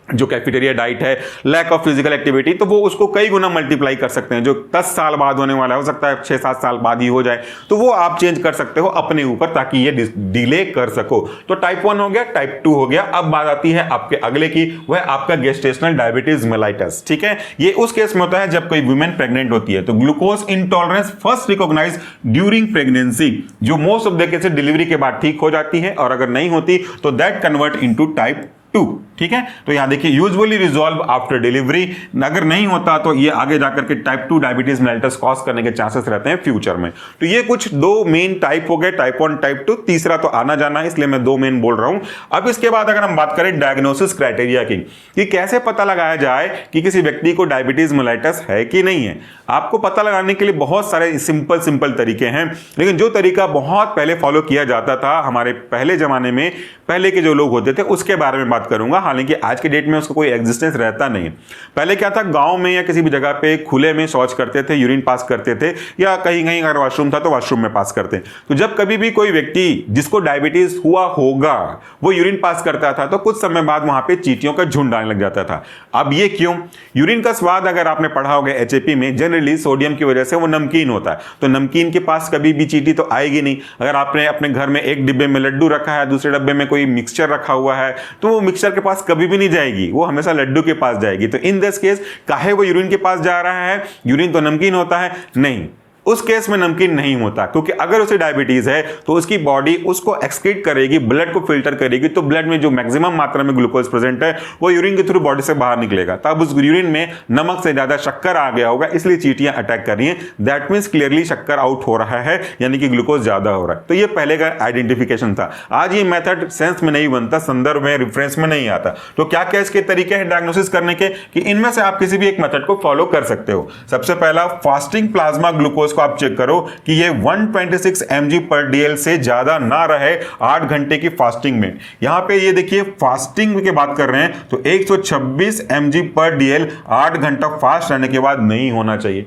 जो कैफेटेरिया डाइट है, लैक ऑफ फिजिकल एक्टिविटी, तो वो उसको कई गुना मल्टीप्लाई कर सकते हैं। जो 10 साल बाद होने वाला है, हो सकता है 6-7 साल बाद ही हो जाए, तो वो आप चेंज कर सकते हो अपने ऊपर, ताकि ये डिले कर सको। तो टाइप 1 हो गया, टाइप 2 हो गया। अब बात आती है आपके अगले की, वह आपका गेस्टेशनल डायबिटीज मेलाइटस, ठीक है। ये उस केस में होता है जब कोई वुमेन प्रेग्नेंट होती है, तो glucose intolerance first recognised during pregnancy, जो most of the cases delivery के बाद ठीक हो जाती है, और अगर नहीं होती तो दैट कन्वर्ट इनटू टाइप 2, ठीक है। तो यहां देखिए यूजुअली रिजॉल्व आफ्टर डिलीवरी, अगर नहीं होता तो ये आगे जाकर के टाइप 2 डायबिटीज मेलाइटस कॉज करने के चांसेस रहते हैं फ्यूचर में। तो ये कुछ दो मेन टाइप हो गए, टाइप 1, टाइप 2, तीसरा तो आना जाना है, इसलिए मैं दो मेन बोल रहा हूं। अब इसके बाद अगर हम बात करें डायग्नोसिस क्राइटेरिया की, कि कैसे पता लगाया जाए कि किसी व्यक्ति को डायबिटीज मेलाइटस है कि नहीं है। आपको पता लगाने के लिए बहुत सारे सिंपल तरीके हैं, लेकिन जो तरीका बहुत पहले फॉलो किया जाता था हमारे पहले जमाने में, पहले के जो लोग होते थे, उसके बारे में बात करूंगा। हालांकि आज के डेट में उसका कोई एग्जिस्टेंस रहता नहीं है। पहले क्या था, गांव में या किसी भी जगह पे खुले में शौच करते थे, यूरिन पास करते थे, या कहीं कहीं अगर वॉशरूम था तो वॉशरूम में पास करते। तो जब कभी भी कोई व्यक्ति जिसको डायबिटीज हुआ होगा वो यूरिन पास करता था तो कुछ समय बाद वहां पे चींटियों का झुंड आने लग जाता था। अब ये क्यों? यूरिन का स्वाद अगर आपने पढ़ा होगा एचएपी में, जनरली सोडियम की वजह से वो नमकीन होता है, तो नमकीन के पास कभी भी चींटी तो आएगी नहीं। अगर आपने अपने घर में एक डिब्बे में लड्डू रखा है, दूसरे डब्बे में कोई मिक्सचर रखा हुआ है, तो वो मिक्सचर के पास कभी भी नहीं जाएगी, वो हमेशा लड्डू के पास जाएगी। तो इन दिस केस काहे वो यूरिन के पास जा रहा है? यूरिन तो नमकीन होता है? नहीं, उस केस में नमकीन नहीं होता, क्योंकि अगर उसे डायबिटीज है तो उसकी बॉडी उसको एक्सक्रीट करेगी, ब्लड को फिल्टर करेगी, तो ब्लड में जो मैक्सिमम मात्रा में ग्लूकोज प्रेजेंट है वो यूरिन के थ्रू बॉडी से बाहर निकलेगा। तब उस यूरिन में नमक से ज्यादा शक्कर आ गया होगा, इसलिए चींटियां अटैक कर रही हैं। दैट मीन्स क्लियरली शक्कर आउट हो रहा है, यानी कि ग्लूकोज ज्यादा हो रहा है। तो ये पहले का आइडेंटिफिकेशन था। आज ये मेथड सेंस में नहीं बनता, संदर्भ में, रेफरेंस में नहीं आता। तो क्या क्या इसके तरीके हैं डायग्नोसिस करने के, कि इनमें से आप किसी भी एक मेथड को फॉलो कर सकते हो। सबसे पहला, फास्टिंग प्लाज्मा ग्लूकोज को आप चेक करो कि ये 126 mg पर DL से ज्यादा ना रहे 8 घंटे की फास्टिंग में। यहां पे ये देखिए फास्टिंग की बात कर रहे हैं तो 126 mg पर DL 8 घंटा फास्ट रहने के बाद नहीं होना चाहिए।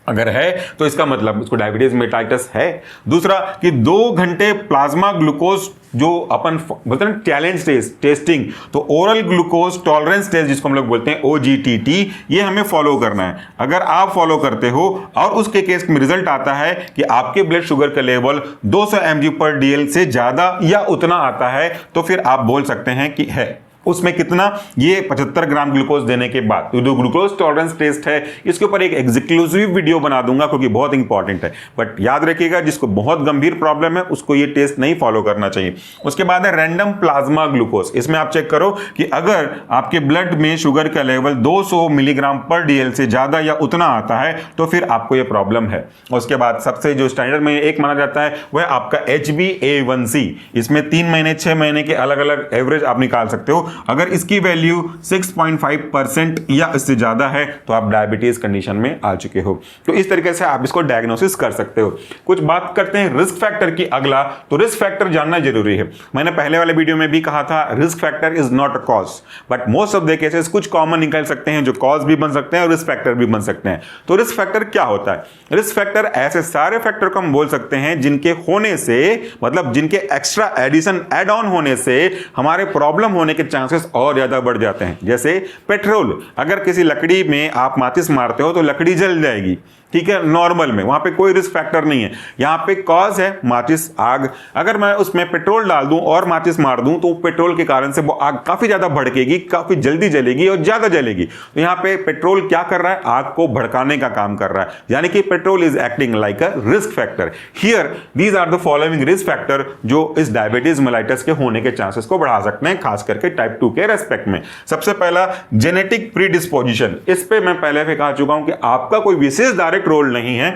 अगर है तो इसका मतलब उसको डायबिटीज मेटाइटिस है। दूसरा कि 2 घंटे प्लाज्मा ग्लूकोज जो अपन बोलते हैं टैलेंट टेस्टिंग, तो ओरल ग्लूकोज टॉलरेंस टेस्ट जिसको हम लोग बोलते हैं OGTT, ये हमें फॉलो करना है। अगर आप फॉलो करते हो और उसके केस में रिजल्ट आता है कि आपके ब्लड शुगर का लेवल 200 mg पर DL से ज्यादा या उतना आता है, तो फिर आप बोल सकते हैं कि है। उसमें कितना? ये 75 ग्राम ग्लूकोज देने के बाद। तो जो ग्लूकोज टॉलरेंस टेस्ट है इसके ऊपर एक एक्सक्लूसिव वीडियो बना दूंगा, क्योंकि बहुत इंपॉर्टेंट है। बट याद रखिएगा, जिसको बहुत गंभीर प्रॉब्लम है उसको ये टेस्ट नहीं फॉलो करना चाहिए। उसके बाद है रैंडम प्लाज्मा ग्लूकोज। इसमें आप चेक करो कि अगर आपके ब्लड में शुगर का लेवल 200 मिलीग्राम पर DL से ज्यादा या उतना आता है तो फिर आपको ये प्रॉब्लम है। उसके बाद सबसे जो स्टैंडर्ड में एक माना जाता है वह आपका HbA1c। इसमें 3 महीने 6 महीने के अलग अलग एवरेज आप निकाल सकते हो। अगर इसकी वैल्यू 6.5% या इससे ज्यादा है तो आप डायबिटीज कंडीशन में आ चुके हो। तो इस तरीके से आप इसको डायग्नोसिस कर सकते हो। कुछ बात करते हैं रिस्क फैक्टर की। अगला तो रिस्क फैक्टर जानना जरूरी है। मैंने पहले वाले वीडियो में भी कहा था risk factor is not a cause, but most of the cases कुछ कॉमन निकल सकते हैं जो कॉज भी बन सकते हैं और रिस्क फैक्टर भी बन सकते हैं। तो रिस्क फैक्टर क्या होता है? रिस्क फैक्टर ऐसे सारे फैक्टर को हम बोल सकते हैं जिनके होने से, मतलब जिनके एक्स्ट्रा एडिशन एड ऑन होने से हमारे प्रॉब्लम होने के चांसेस और ज्यादा बढ़ जाते हैं। जैसे पेट्रोल, अगर किसी लकड़ी में आप माचिस मारते हो तो लकड़ी जल जाएगी, ठीक है, नॉर्मल में, वहां पे कोई रिस्क फैक्टर नहीं है। यहां पे कॉज है माचिस, आग। अगर मैं उसमें पेट्रोल डाल दूं और माचिस मार दूं तो पेट्रोल के कारण से वो आग काफी ज्यादा भड़केगी, काफी जल्दी जलेगी और ज्यादा जलेगी। तो यहां पे पेट्रोल क्या कर रहा है? आग को भड़काने का काम कर रहा है, यानी कि petrol is acting like a risk factor. Here these are the following risk factor जो इस डायबिटीज मेलाइटस के होने के चांसेस को बढ़ा सकते हैं, खास करके टाइप 2 के रेस्पेक्ट में। सबसे पहला, जेनेटिक प्रीडिस्पोजिशन। इस पे मैं पहले भी कह चुका हूं कि आपका कोई विशेष डायरेक्ट रोल नहीं है,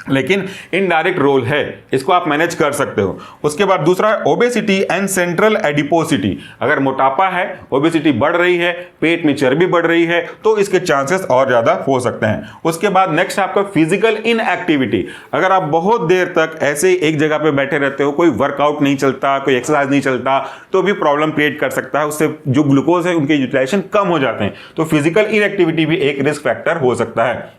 लेकिन इनडायरेक्ट रोल है, इसको आप मैनेज कर सकते हो। उसके बाद दूसरा है ओबेसिटी एंड सेंट्रल एडिपोसिटी। अगर मोटापा है, ओबेसिटी बढ़ रही है, पेट में चर्बी बढ़ रही है, तो इसके चांसेस और ज्यादा हो सकते हैं। उसके बाद नेक्स्ट आपका फिजिकल इनएक्टिविटी। अगर आप बहुत देर तक ऐसे एक जगह पे बैठे रहते हो, कोई वर्कआउट नहीं चलता, कोई एक्सरसाइज नहीं चलता, तो भी प्रॉब्लम क्रिएट कर सकता है। उससे जो ग्लूकोज है उनके यूटिलाइजेशन कम हो जाते हैं। तो फिजिकल इनएक्टिविटी भी एक रिस्क फैक्टर हो सकता है।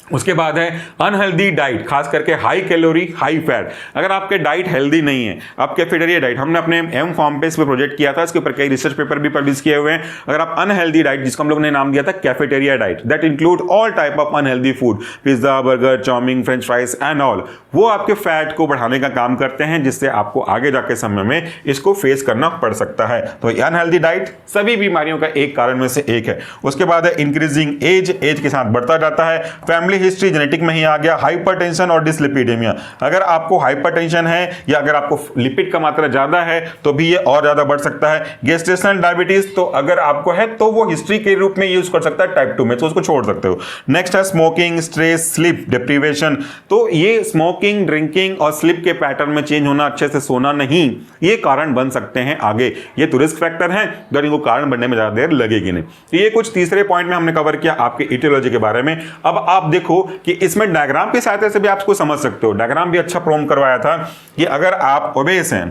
उसके बाद है अनहेल्दी डाइट, खास करके हाई कैलोरी हाई फैट। अगर आपके डाइट हेल्दी नहीं है, आप कैफेटेरिया डाइट, हमने अपने एम फॉर्म पे इस पर प्रोजेक्ट किया था, इसके ऊपर कई रिसर्च पेपर भी पब्लिश किए हुए हैं। अगर आप अनहेल्दी डाइट, जिसको हम लोग ने नाम दिया था cafeteria diet, that include all type of unhealthy food, pizza, burger, chow mein, french fries and all, वो आपके फैट को बढ़ाने का काम करते हैं, जिससे आपको आगे जाके समय में इसको फेस करना पड़ सकता है। तो अनहेल्दी डाइट सभी बीमारियों का एक कारण में से एक है। उसके बाद है इंक्रीजिंग एज, एज के साथ बढ़ता जाता है। फैमिली हिस्ट्री, जेनेटिक में ही आ गया। हाइपरटेंशन और डिसलिपिडेमिया, अगर आपको हाइपरटेंशन है या अगर आपको लिपिड का मात्रा ज्यादा है तो भी ये और ज्यादा बढ़ सकता है। गेस्टेशनल डायबिटीज, तो अगर आपको है तो वो हिस्ट्री के रूप में यूज कर सकता है टाइप 2 में, तो उसको छोड़ सकते हो। नेक्स्ट है स्मोकिंग, स्ट्रेस, स्लीप डिप्रीवेशन। तो ये स्मोकिंग, ड्रिंकिंग और स्लीप के पैटर्न में चेंज होना, अच्छे से सोना नहीं, ये कारण बन सकते हैं आगे। ये तो रिस्क फैक्टर है, तो इनको कारण बनने में ज्यादा देर लगेगी नहीं। तो ये कुछ तीसरे पॉइंट में हमने कवर किया आपके ईटियोलॉजी के बारे में। अब आप देखो कि इसमें डायग्राम की सहायता से भी आप इसको समझ सकते हो। डायग्राम भी अच्छा प्रोम करवाया था कि अगर आप ओबेस हैं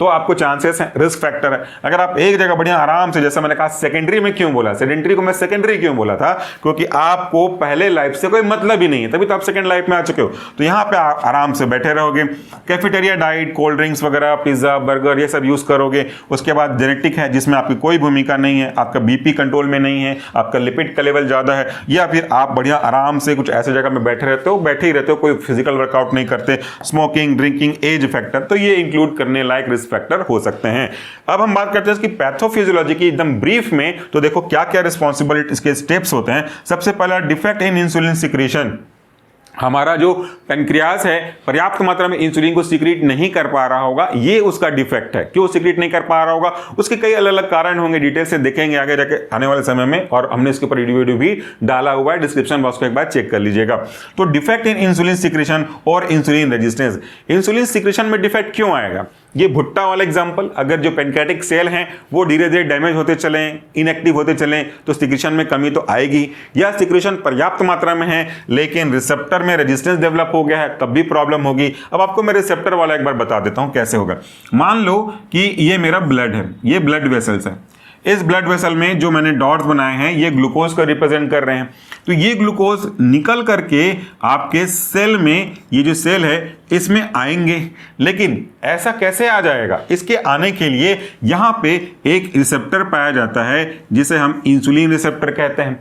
तो आपको चांसेस है, रिस्क फैक्टर है। अगर आप एक जगह बढ़िया आराम से, जैसे मैंने कहा सेकेंडरी में क्यों बोला, सेडेंटरी को मैं सेकेंडरी क्यों बोला था, क्योंकि आपको पहले लाइफ से कोई मतलब ही नहीं है, तभी तो आप सेकंड लाइफ में आ चुके हो। तो यहां पे आराम से बैठे रहोगे, कैफेटेरिया डाइट, कोल्ड ड्रिंक्स वगैरह, पिज्जा, बर्गर, ये सब यूज करोगे। उसके बाद जेनेटिक है जिसमें आपकी कोई भूमिका नहीं है, आपका बीपी कंट्रोल में नहीं है, आपका लिपिड का लेवल ज्यादा है, या फिर आप बढ़िया आराम से कुछ ऐसे जगह में बैठे रहते हो, बैठे ही रहते हो, कोई फिजिकल वर्कआउट नहीं करते, स्मोकिंग, ड्रिंकिंग, एज फैक्टर, तो ये इंक्लूड करने लायक रिस्क फैक्टर हो सकते हैं। अब हम बात करते हैं इसकी पैथोफिजियोलॉजी की एकदम ब्रीफ में। तो देखो क्या क्या रिस्पॉन्सिबिलिटी इसके स्टेप्स होते हैं। सबसे पहला, डिफेक्ट इन इंसुलिन सिक्रीशन। हमारा जो पेनक्रियास है पर्याप्त मात्रा में इंसुलिन को सीक्रेट नहीं कर पा रहा होगा, ये उसका डिफेक्ट है। क्यों सीक्रेट नहीं कर पा रहा होगा, उसके कई अलग अलग कारण होंगे, डिटेल से देखेंगे आगे जाके आने वाले समय में, और हमने इसके ऊपर वीडियो भी डाला हुआ है, डिस्क्रिप्शन बॉक्स को एक बार चेक कर लीजिएगा। तो डिफेक्ट इन इंसुलिन सिक्रेशन और इंसुलिन रेजिस्टेंस। इंसुलिन सिक्रेशन में डिफेक्ट क्यों आएगा, ये भुट्टा वाला एग्जांपल, अगर जो पेनक्रियाटिक सेल हैं वो धीरे धीरे डैमेज होते चलें, इनएक्टिव होते चलें, तो सिक्रेशन में कमी तो आएगी। या सिक्रेशन पर्याप्त मात्रा में है लेकिन रिसेप्टर में रेजिस्टेंस डेवलप हो गया है, तब भी प्रॉब्लम होगी। अब आपको मैं रिसेप्टर वाला एक बार बता देता हूं कैसे होगा। मान लो कि ये मेरा ब्लड है, ये ब्लड वेसल्स है, इस ब्लड वेसल में जो मैंने डॉट्स बनाए हैं ये ग्लूकोज को रिप्रेजेंट कर रहे हैं। तो ये ग्लूकोज निकल करके आपके सेल में, ये जो सेल है इसमें आएंगे, लेकिन ऐसा कैसे आ जाएगा, इसके आने के लिए यहां पे एक रिसेप्टर पाया जाता है जिसे हम इंसुलिन रिसेप्टर कहते हैं।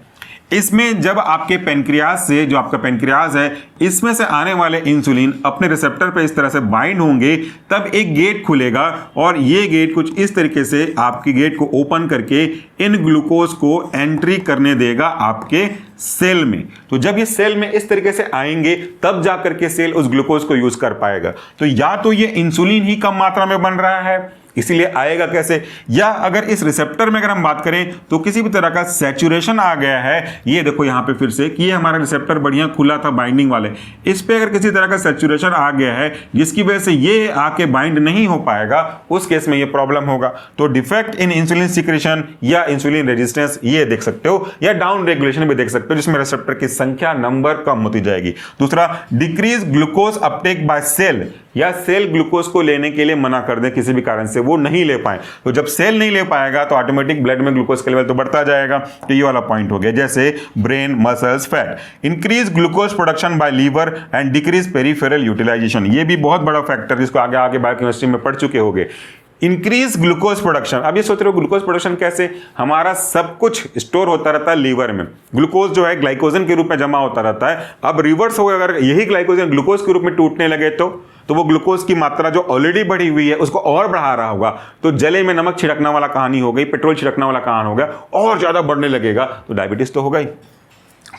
इसमें जब आपके पेनक्रियास से, जो आपका पेनक्रियास है, इसमें से आने वाले इंसुलिन अपने रिसेप्टर पे इस तरह से बाइंड होंगे, तब एक गेट खुलेगा और ये गेट कुछ इस तरीके से आपके गेट को ओपन करके इन ग्लूकोज को एंट्री करने देगा आपके सेल में। तो जब ये सेल में इस तरीके से आएंगे तब जाकर के सेल उस ग्लूकोज को यूज कर पाएगा। तो या तो ये इंसुलिन ही कम मात्रा में बन रहा है, इसीलिए आएगा कैसे, या अगर इस रिसेप्टर में अगर हम बात करें तो किसी भी तरह का सैचुरेशन आ गया है। ये देखो यहां पे फिर से कि ये हमारा रिसेप्टर बढ़िया खुला था बाइंडिंग वाले, इस पे अगर किसी तरह का सैचुरेशन आ गया है जिसकी वजह से ये आके बाइंड नहीं हो पाएगा, उस केस में ये प्रॉब्लम होगा। तो डिफेक्ट इन इंसुलिन सिक्रेशन या इंसुलिन रेजिस्टेंस ये देख सकते हो, या डाउन रेगुलेशन भी देख सकते हो जिसमें रिसेप्टर की संख्या, नंबर कम होती जाएगी। दूसरा, decrease glucose uptake by cell, या सेल ग्लूकोज को लेने के लिए मना कर दे, किसी भी कारण से वो नहीं ले पाए। तो जब सेल नहीं ले पाएगा तो ऑटोमेटिक ब्लड में ग्लूकोज का लेवल तो बढ़ता जाएगा। तो ये वाला पॉइंट हो गया। जैसे brain, muscles, fat. Increase glucose production by liver and decrease peripheral utilisation, ये भी बहुत बड़ा फैक्टर जिसको आगे आगे बायोकेमिस्ट्री में पढ़ चुके होंगे। इंक्रीज ग्लूकोज प्रोडक्शन, अब ये सोच रहे हो ग्लूकोज प्रोडक्शन कैसे, हमारा सब कुछ स्टोर होता रहता है लीवर में, ग्लूकोज जो है ग्लाइकोजन के रूप में जमा होता रहता है। अब रिवर्स हो, अगर यही ग्लाइकोजन ग्लूकोज के रूप में टूटने लगे तो वो ग्लूकोज की मात्रा जो ऑलरेडी बढ़ी हुई है उसको और बढ़ा रहा होगा। तो जले में नमक छिड़कना वाला कहानी हो गई, पेट्रोल छिड़कना वाला कहानी हो गया, और ज्यादा बढ़ने लगेगा तो डायबिटीज तो होगा ही।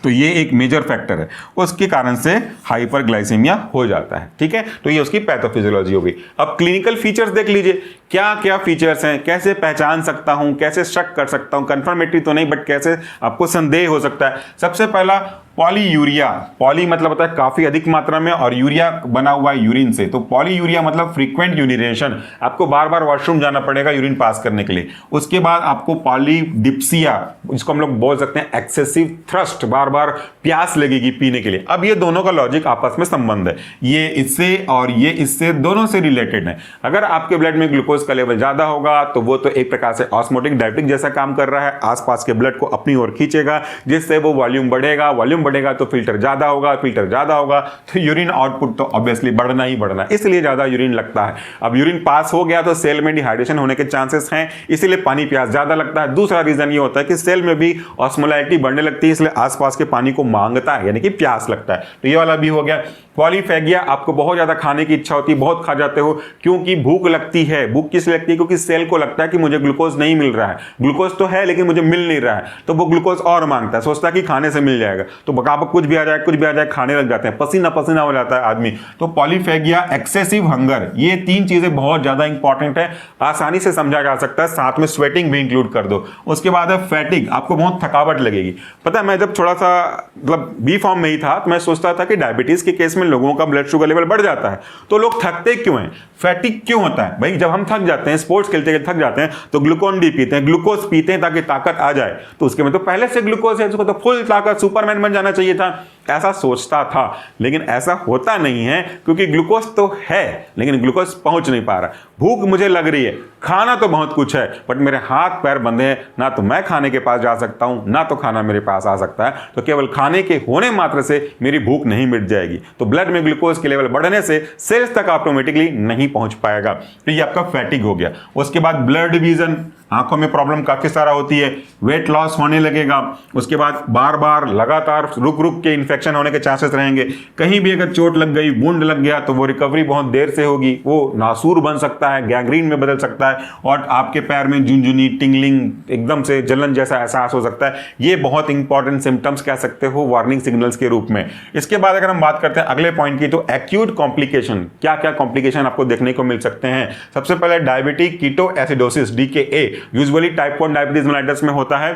तो ये एक मेजर फैक्टर है, उसके कारण से हाइपरग्लाइसेमिया हो जाता है। ठीक है, तो ये उसकी पैथोफिजियोलॉजी हो गई। अब क्लिनिकल फीचर्स देख लीजिए, क्या क्या फीचर्स हैं, कैसे पहचान सकता हूं, कैसे शक कर सकता हूं, कंफर्मेटरी तो नहीं बट कैसे आपको संदेह हो सकता है। सबसे पहला, पॉलीयूरिया। पॉली मतलब होता है काफी अधिक मात्रा में, और यूरिया बना हुआ है यूरिन से, तो पॉलीयूरिया मतलब फ्रीक्वेंट यूरिनेशन, आपको बार बार वॉशरूम जाना पड़ेगा यूरिन पास करने के लिए। उसके बाद आपको पॉलीडिप्सिया, जिसको हम लोग बोल सकते हैं एक्सेसिव थ्रस्ट, बार बार प्यास लगेगी पीने के लिए। अब ये दोनों का लॉजिक आपस में संबंध है, ये इससे और ये इससे, दोनों से रिलेटेड है। अगर आपके ब्लड में ग्लूकोज का लेवल ज्यादा होगा तो वो तो एक प्रकार से ऑस्मोटिक डायरेक्टिक जैसा काम कर रहा है, आसपास के ब्लड को अपनी ओर खींचेगा, जिससे वो वॉल्यूम बढ़ेगा, वॉल्यूम बढ़ेगा तो फिल्टर ज्यादा होगा, फिल्टर ज्यादा होगा तो यूरिन आउटपुट तो ऑब्वियसली बढ़ना ही बढ़ना है, इसलिए ज्यादा यूरिन लगता है। अब यूरिन पास हो गया तो सेल में डिहाइड्रेशन होने के चांसेस हैं, इसीलिए पानी प्यास ज्यादा लगता है। दूसरा रीजन ये होता है कि सेल में भी ऑस्मोलारिटी बढ़ने लगती है, इसलिए आसपास के पानी को मांगता है, यानी कि प्यास लगता है। तो ये वाला भी हो गया। पॉलीफेगिया, आपको बहुत ज्यादा खाने की इच्छा होती है, बहुत खा जाते हो, क्योंकि भूख लगती है। भूख किस लिए लगती है, क्योंकि सेल को लगता है कि मुझे ग्लूकोज नहीं मिल रहा है, ग्लूकोज तो है लेकिन मुझे मिल नहीं रहा है, तो वो ग्लूकोज और मांगता है, सोचता है कि खाने से मिल जाएगा, तो बकाबक कुछ भी आ जाए कुछ भी आ जाए, खाने लग जाते हैं, पसीना पसीना हो जाता है आदमी। तो पॉलीफेगिया, एक्सेसिव हंगर, ये तीन चीजें बहुत ज्यादा इंपॉर्टेंट है, आसानी से समझा जा सकता है, साथ में स्वेटिंग भी इंक्लूड कर दो। उसके बाद है फैटिग, आपको बहुत थकावट लगेगी। पता है, मैं जब थोड़ा सा मतलब बी फॉर्म में ही था तो मैं सोचता था कि डायबिटीज के केस में लोगों का ब्लड शुगर लेवल बढ़ जाता है, तो लोग थकते क्यों हैं, फैटिग क्यों होता है। भाई जब हम थक जाते हैं, स्पोर्ट्स खेलते थक जाते हैं, तो ग्लूकोन डी पीते हैं, ग्लूकोज पीते हैं ताकि ताकत आ जाए, तो उसके में तो पहले से ग्लूकोज है, उसको तो फुल ताकत सुपरमैन बन जाना चाहिए था। ऐसा सोचता था, लेकिन ऐसा होता नहीं है, क्योंकि ग्लूकोज तो है लेकिन ग्लूकोज पहुंच नहीं पा रहा। भूख मुझे लग रही है, खाना तो बहुत कुछ है, बट मेरे हाथ पैर बंधे हैं, ना तो मैं खाने के पास जा सकता हूं, ना तो खाना मेरे पास आ सकता है। तो केवल खाने के होने मात्र से मेरी भूख नहीं मिट जाएगी। तो ब्लड में ग्लूकोज के लेवल बढ़ने से सेल्स तक ऑटोमेटिकली नहीं पहुंच पाएगा। तो ये आपका फैटिग हो गया। उसके बाद ब्लड विजन, आंखों में प्रॉब्लम काफी सारा होती है, वेट लॉस होने लगेगा। उसके बाद बार बार लगातार रुक रुक के इन्फेक्शन होने के चांसेस रहेंगे। कहीं भी अगर चोट लग गई, वुंड लग गया, तो वो रिकवरी बहुत देर से होगी, वो नासूर बन सकता है, गैंग्रीन में बदल सकता है, और आपके पैर में झुनझुनी, टिंगलिंग, एकदम से जलन जैसा एहसास हो सकता है। ये बहुत इंपॉर्टेंट सिम्टम्स कह सकते हो वार्निंग सिग्नल्स के रूप में। इसके बाद अगर हम बात करते हैं अगले पॉइंट की, तो एक्यूट कॉम्प्लिकेशन, क्या क्या कॉम्प्लिकेशन आपको देखने को मिल सकते हैं। सबसे पहले diabetic ketoacidosis, DKA, usually type 1 diabetes mellitus में होता है।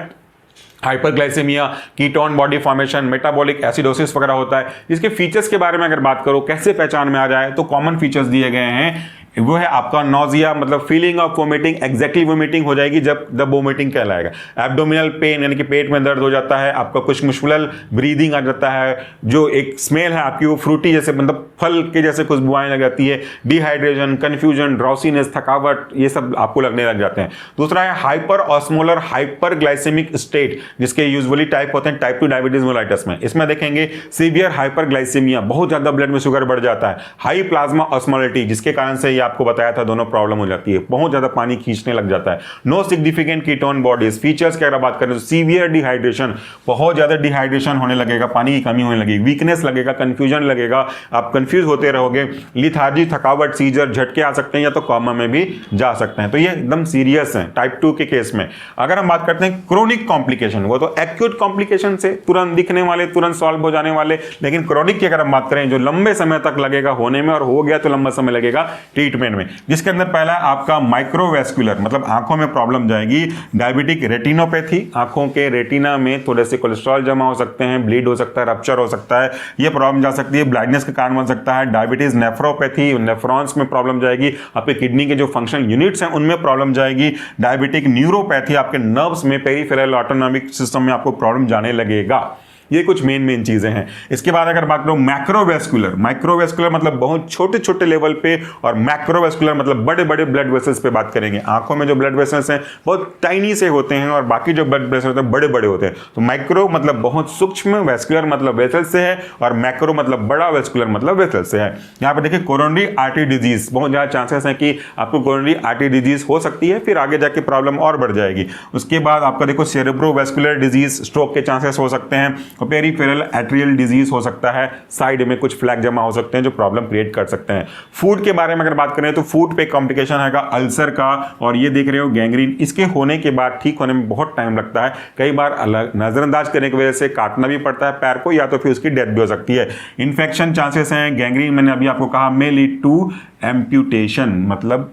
Hyperglycaemia, ketone body formation, metabolic acidosis वगैरह होता है। इसके फीचर्स के बारे में अगर बात करो, कैसे पहचान में आ जाए, तो कॉमन फीचर्स दिए गए हैं। वो है आपका नोजिया, मतलब feeling of vomiting, exactly vomiting हो जाएगी जब वोमिटिंग कहलाएगा। एब्डोमिनल पेन, यानी कि पेट में दर्द हो जाता है, आपका कुछ मुश्किल ब्रीदिंग आ जाता है, जो एक स्मेल है आपकी वो फ्रूटी जैसे, मतलब फल के जैसे खुशबुआएं लग जाती है। डिहाइड्रेशन, कंफ्यूजन, ड्राउसीनेस, थकावट, ये सब आपको लगने लग जाते हैं। दूसरा है हाइपर ऑस्मोलर हाइपरग्लाइसेमिक स्टेट, जिसके यूजुअली टाइप होते हैं टाइप 2 डायबिटीज मेलाइटस में। इसमें देखेंगे सीवियर हाइपरग्लाइसेमिया, बहुत ज्यादा ब्लड में शुगर बढ़ जाता है। हाई प्लाज्मा ऑस्मोलिटी, जिसके कारण से आपको बताया था दोनों प्रॉब्लम हो जाती है, बहुत ज्यादा पानी खींचने लग जाता है। No significant ketone bodies. Features की अगर बात करें तो सीवियर डिहाइड्रेशन, बहुत ज्यादा डिहाइड्रेशन होने लगेगा, पानी की कमी होने लगेगी, वीकनेस लगेगा, कंफ्यूजन लगेगा, आप कंफ्यूज होते रहोगे, लिथार्जी, थकावट, सीजर, झटके आ सकते हैं, या तो कोमा में भी जा सकते हैं। तो ये एकदम सीरियस है टाइप 2 के केस में। अगर हम बात करते हैं क्रोनिक कॉम्प्लिकेशन, वो तो एक्यूट कॉम्प्लिकेशन से तुरंत दिखने वाले, तुरंत सॉल्व हो जाने वाले, लेकिन क्रोनिक की अगर हम बात करें, जो लंबे समय तक लगेगा होने में, और हो गया तो लंबा समय लगेगा ट्रीटमेंट में, जिसके अंदर पहला आपका माइक्रोवेस्कुलर, मतलब आंखों में प्रॉब्लम जाएगी। डायबिटिक रेटिनोपैथी, आंखों के रेटिना में थोड़े से कोलेस्ट्रॉल जमा हो सकते हैं, ब्लीड हो सकता है, रप्चर हो सकता है, ये प्रॉब्लम जा सकती है, ब्लाइंडनेस के कारण बन सकता है। डायबिटीज नेफ्रोपैथी, नेफ्रॉन्स में प्रॉब्लम जाएगी, आपके किडनी के जो फंक्शनल यूनिट्स हैं उनमें प्रॉब्लम जाएगी। डायबिटिक न्यूरोपैथी, आपके नर्व्स में, पेरिफेरल ऑटोनॉमिक सिस्टम में आपको प्रॉब्लम जाने लगेगा। ये कुछ मेन चीजें हैं। इसके बाद अगर बात करो मैक्रोवेस्कुलर, माइक्रोवेस्कुलर मतलब बहुत छोटे छोटे लेवल पे, और मैक्रोवेस्कुलर मतलब बड़े बड़े ब्लड वेसल्स पे बात करेंगे। आंखों में जो ब्लड वेसल्स हैं बहुत टाइनी से होते हैं, और बाकी जो ब्लड वेसल्स होते हैं बड़े बड़े होते हैं। तो माइक्रो मतलब बहुत सूक्ष्म, वेस्कुलर मतलब वेसल से है, और मैक्रो मतलब बड़ा, वेस्कुलर मतलब वेसल से है। यहाँ पे देखिए कोरोनरी आर्टरी डिजीज, बहुत ज्यादा चांसेस हैं कि आपको कोरोनरी आर्टरी डिजीज हो सकती है, फिर आगे जाके प्रॉब्लम और बढ़ जाएगी। उसके बाद आपका देखो सेरेब्रोवेस्कुलर डिजीज, स्ट्रोक के चांसेस हो सकते हैं। पेरिफेरल एट्रियल डिजीज हो सकता है, साइड में कुछ फ्लैग जमा हो सकते हैं जो प्रॉब्लम क्रिएट कर सकते हैं। फूड के बारे में अगर बात करें तो फूड पे कॉम्प्लिकेशन है अल्सर का, और ये देख रहे हो गैंग्रीन। इसके होने के बाद ठीक होने में बहुत टाइम लगता है, कई बार नजरअंदाज करने की वजह से काटना भी पड़ता है पैर को, या तो फिर उसकी डेथ भी हो सकती है। इन्फेक्शन चांसेस हैं, गैंग्रीन मैंने अभी आपको कहा मे लीड टू एम्प्यूटेशन, मतलब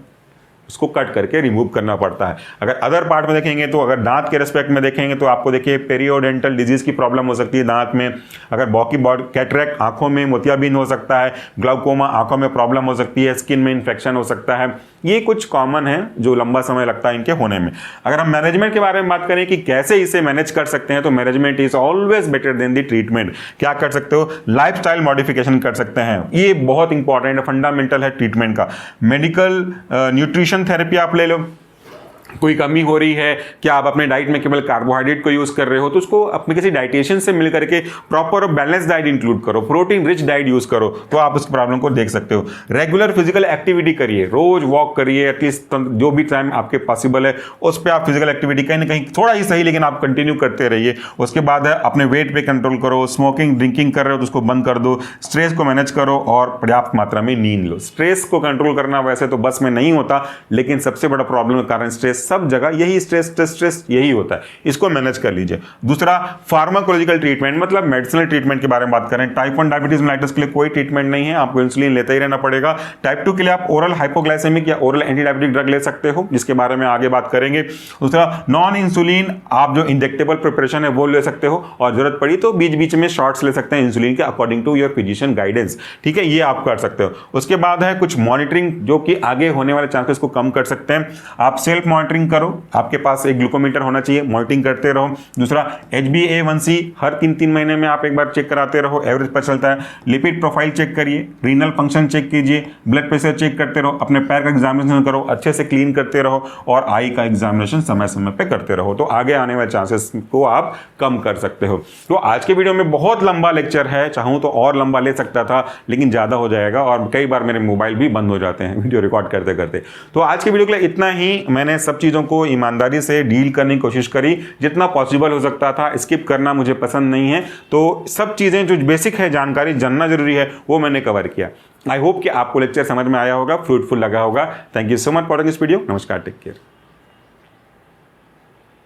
उसको कट करके रिमूव करना पड़ता है। अगर अदर पार्ट में देखेंगे तो अगर दांत के रेस्पेक्ट में देखेंगे तो आपको देखिए पेरियोडेंटल डिजीज की प्रॉब्लम हो सकती है दांत में। अगर बॉकी बॉडी कैटरेक्ट, आंखों में मोतियाबिंद हो सकता है। ग्लाउकोमा, आंखों में प्रॉब्लम हो सकती है। स्किन में इन्फेक्शन हो सकता है। ये कुछ कॉमन है जो लंबा समय लगता है इनके होने में। अगर हम मैनेजमेंट के बारे में बात करें कि कैसे इसे मैनेज कर सकते हैं, तो management is always better than the treatment. क्या कर सकते हो? लाइफस्टाइल मॉडिफिकेशन कर सकते हैं, ये बहुत इंपॉर्टेंट है, फंडामेंटल है ट्रीटमेंट का। मेडिकल न्यूट्रिशन थेरेपी आप ले लो, कोई कमी हो रही है, क्या आप अपने डाइट में केवल कार्बोहाइड्रेट को यूज कर रहे हो, तो उसको अपने किसी डाइटिशियन से मिल करके प्रॉपर और बैलेंस डाइट इंक्लूड करो, प्रोटीन रिच डाइट यूज करो, तो आप उस प्रॉब्लम को देख सकते हो। रेगुलर फिजिकल एक्टिविटी करिए, रोज वॉक करिए, एटलीस्ट जो भी टाइम आपके पॉसिबल है उस पर आप फिजिकल एक्टिविटी कहीं ना कहीं थोड़ा ही सही लेकिन आप कंटिन्यू करते रहिए। उसके बाद है अपने वेट पे कंट्रोल करो। स्मोकिंग ड्रिंकिंग कर रहे हो तो उसको बंद कर दो। स्ट्रेस को मैनेज करो और पर्याप्त मात्रा में नींद लो। स्ट्रेस को कंट्रोल करना वैसे तो बस में नहीं होता, लेकिन सबसे बड़ा प्रॉब्लम के कारण स्ट्रेस सब जगह यही स्ट्रेस यही होता है, इसको मैनेज कर लीजिए। दूसरा फार्माकोलॉजिकल ट्रीटमेंट, मतलब मेडिसिनल ट्रीटमेंट के बारे में बात करें, टाइप 1 डायबिटीज मेलाइटस के लिए कोई ट्रीटमेंट नहीं है, आपको इंसुलिन लेते ही रहना पड़ेगा। टाइप 2 के लिए आप ओरल हाइपोग्लाइसेमिक या ओरल एंटी डायबिटिक ड्रग ले सकते हो, जिसके बारे में आगे बात करेंगे। दूसरा नॉन इंसुलिन आप जो इंजेक्टेबल प्रिपरेशन है वो ले सकते हो, और जरूरत पड़ी तो बीच बीच में शॉट्स ले सकते हैं इंसुलिन के according to your physician guidance, ठीक है, ये आप कर सकते हो। उसके बाद है कुछ मॉनिटरिंग जो कि आगे होने वाले चांसेस को कम कर सकते हैं। आप सेल्फ मॉनिटरिंग मॉनिटरिंग करो, आपके पास एक ग्लूकोमीटर होना चाहिए, मॉनिटरिंग करते रहो। दूसरा HbA1c हर 3-3 महीने में आप एक बार चेक कराते रहो, एवरेज पर चलता है। लिपिड प्रोफाइल चेक करिए, रीनल फंक्शन चेक कीजिए, ब्लड प्रेशर चेक करते रहो, अपने पैर का एग्जामिनेशन करो, अच्छे से क्लीन करते रहो और आई का एग्जामिनेशन समय समय पे करते रहो, तो आगे आने वाले चांसेस को आप कम कर सकते हो। तो आज के वीडियो में बहुत लंबा लेक्चर है, चाहूँ तो और लंबा ले सकता था लेकिन ज़्यादा हो जाएगा और कई बार मेरे मोबाइल भी बंद हो जाते हैं वीडियो रिकॉर्ड करते करते। तो आज के वीडियो के लिए इतना ही। मैंने सब चीज़ों को ईमानदारी से डील करने की कोशिश करी जितना पॉसिबल हो सकता था, स्किप करना मुझे पसंद नहीं है। तो सब चीज़ें जो बेसिक है, जानकारी जानना जरूरी है, वो मैंने कवर किया। आई होप कि आपको लेक्चर समझ में आया होगा, फ्रूटफुल लगा होगा। Thank you so much for this video. नमस्कार, टेक केयर।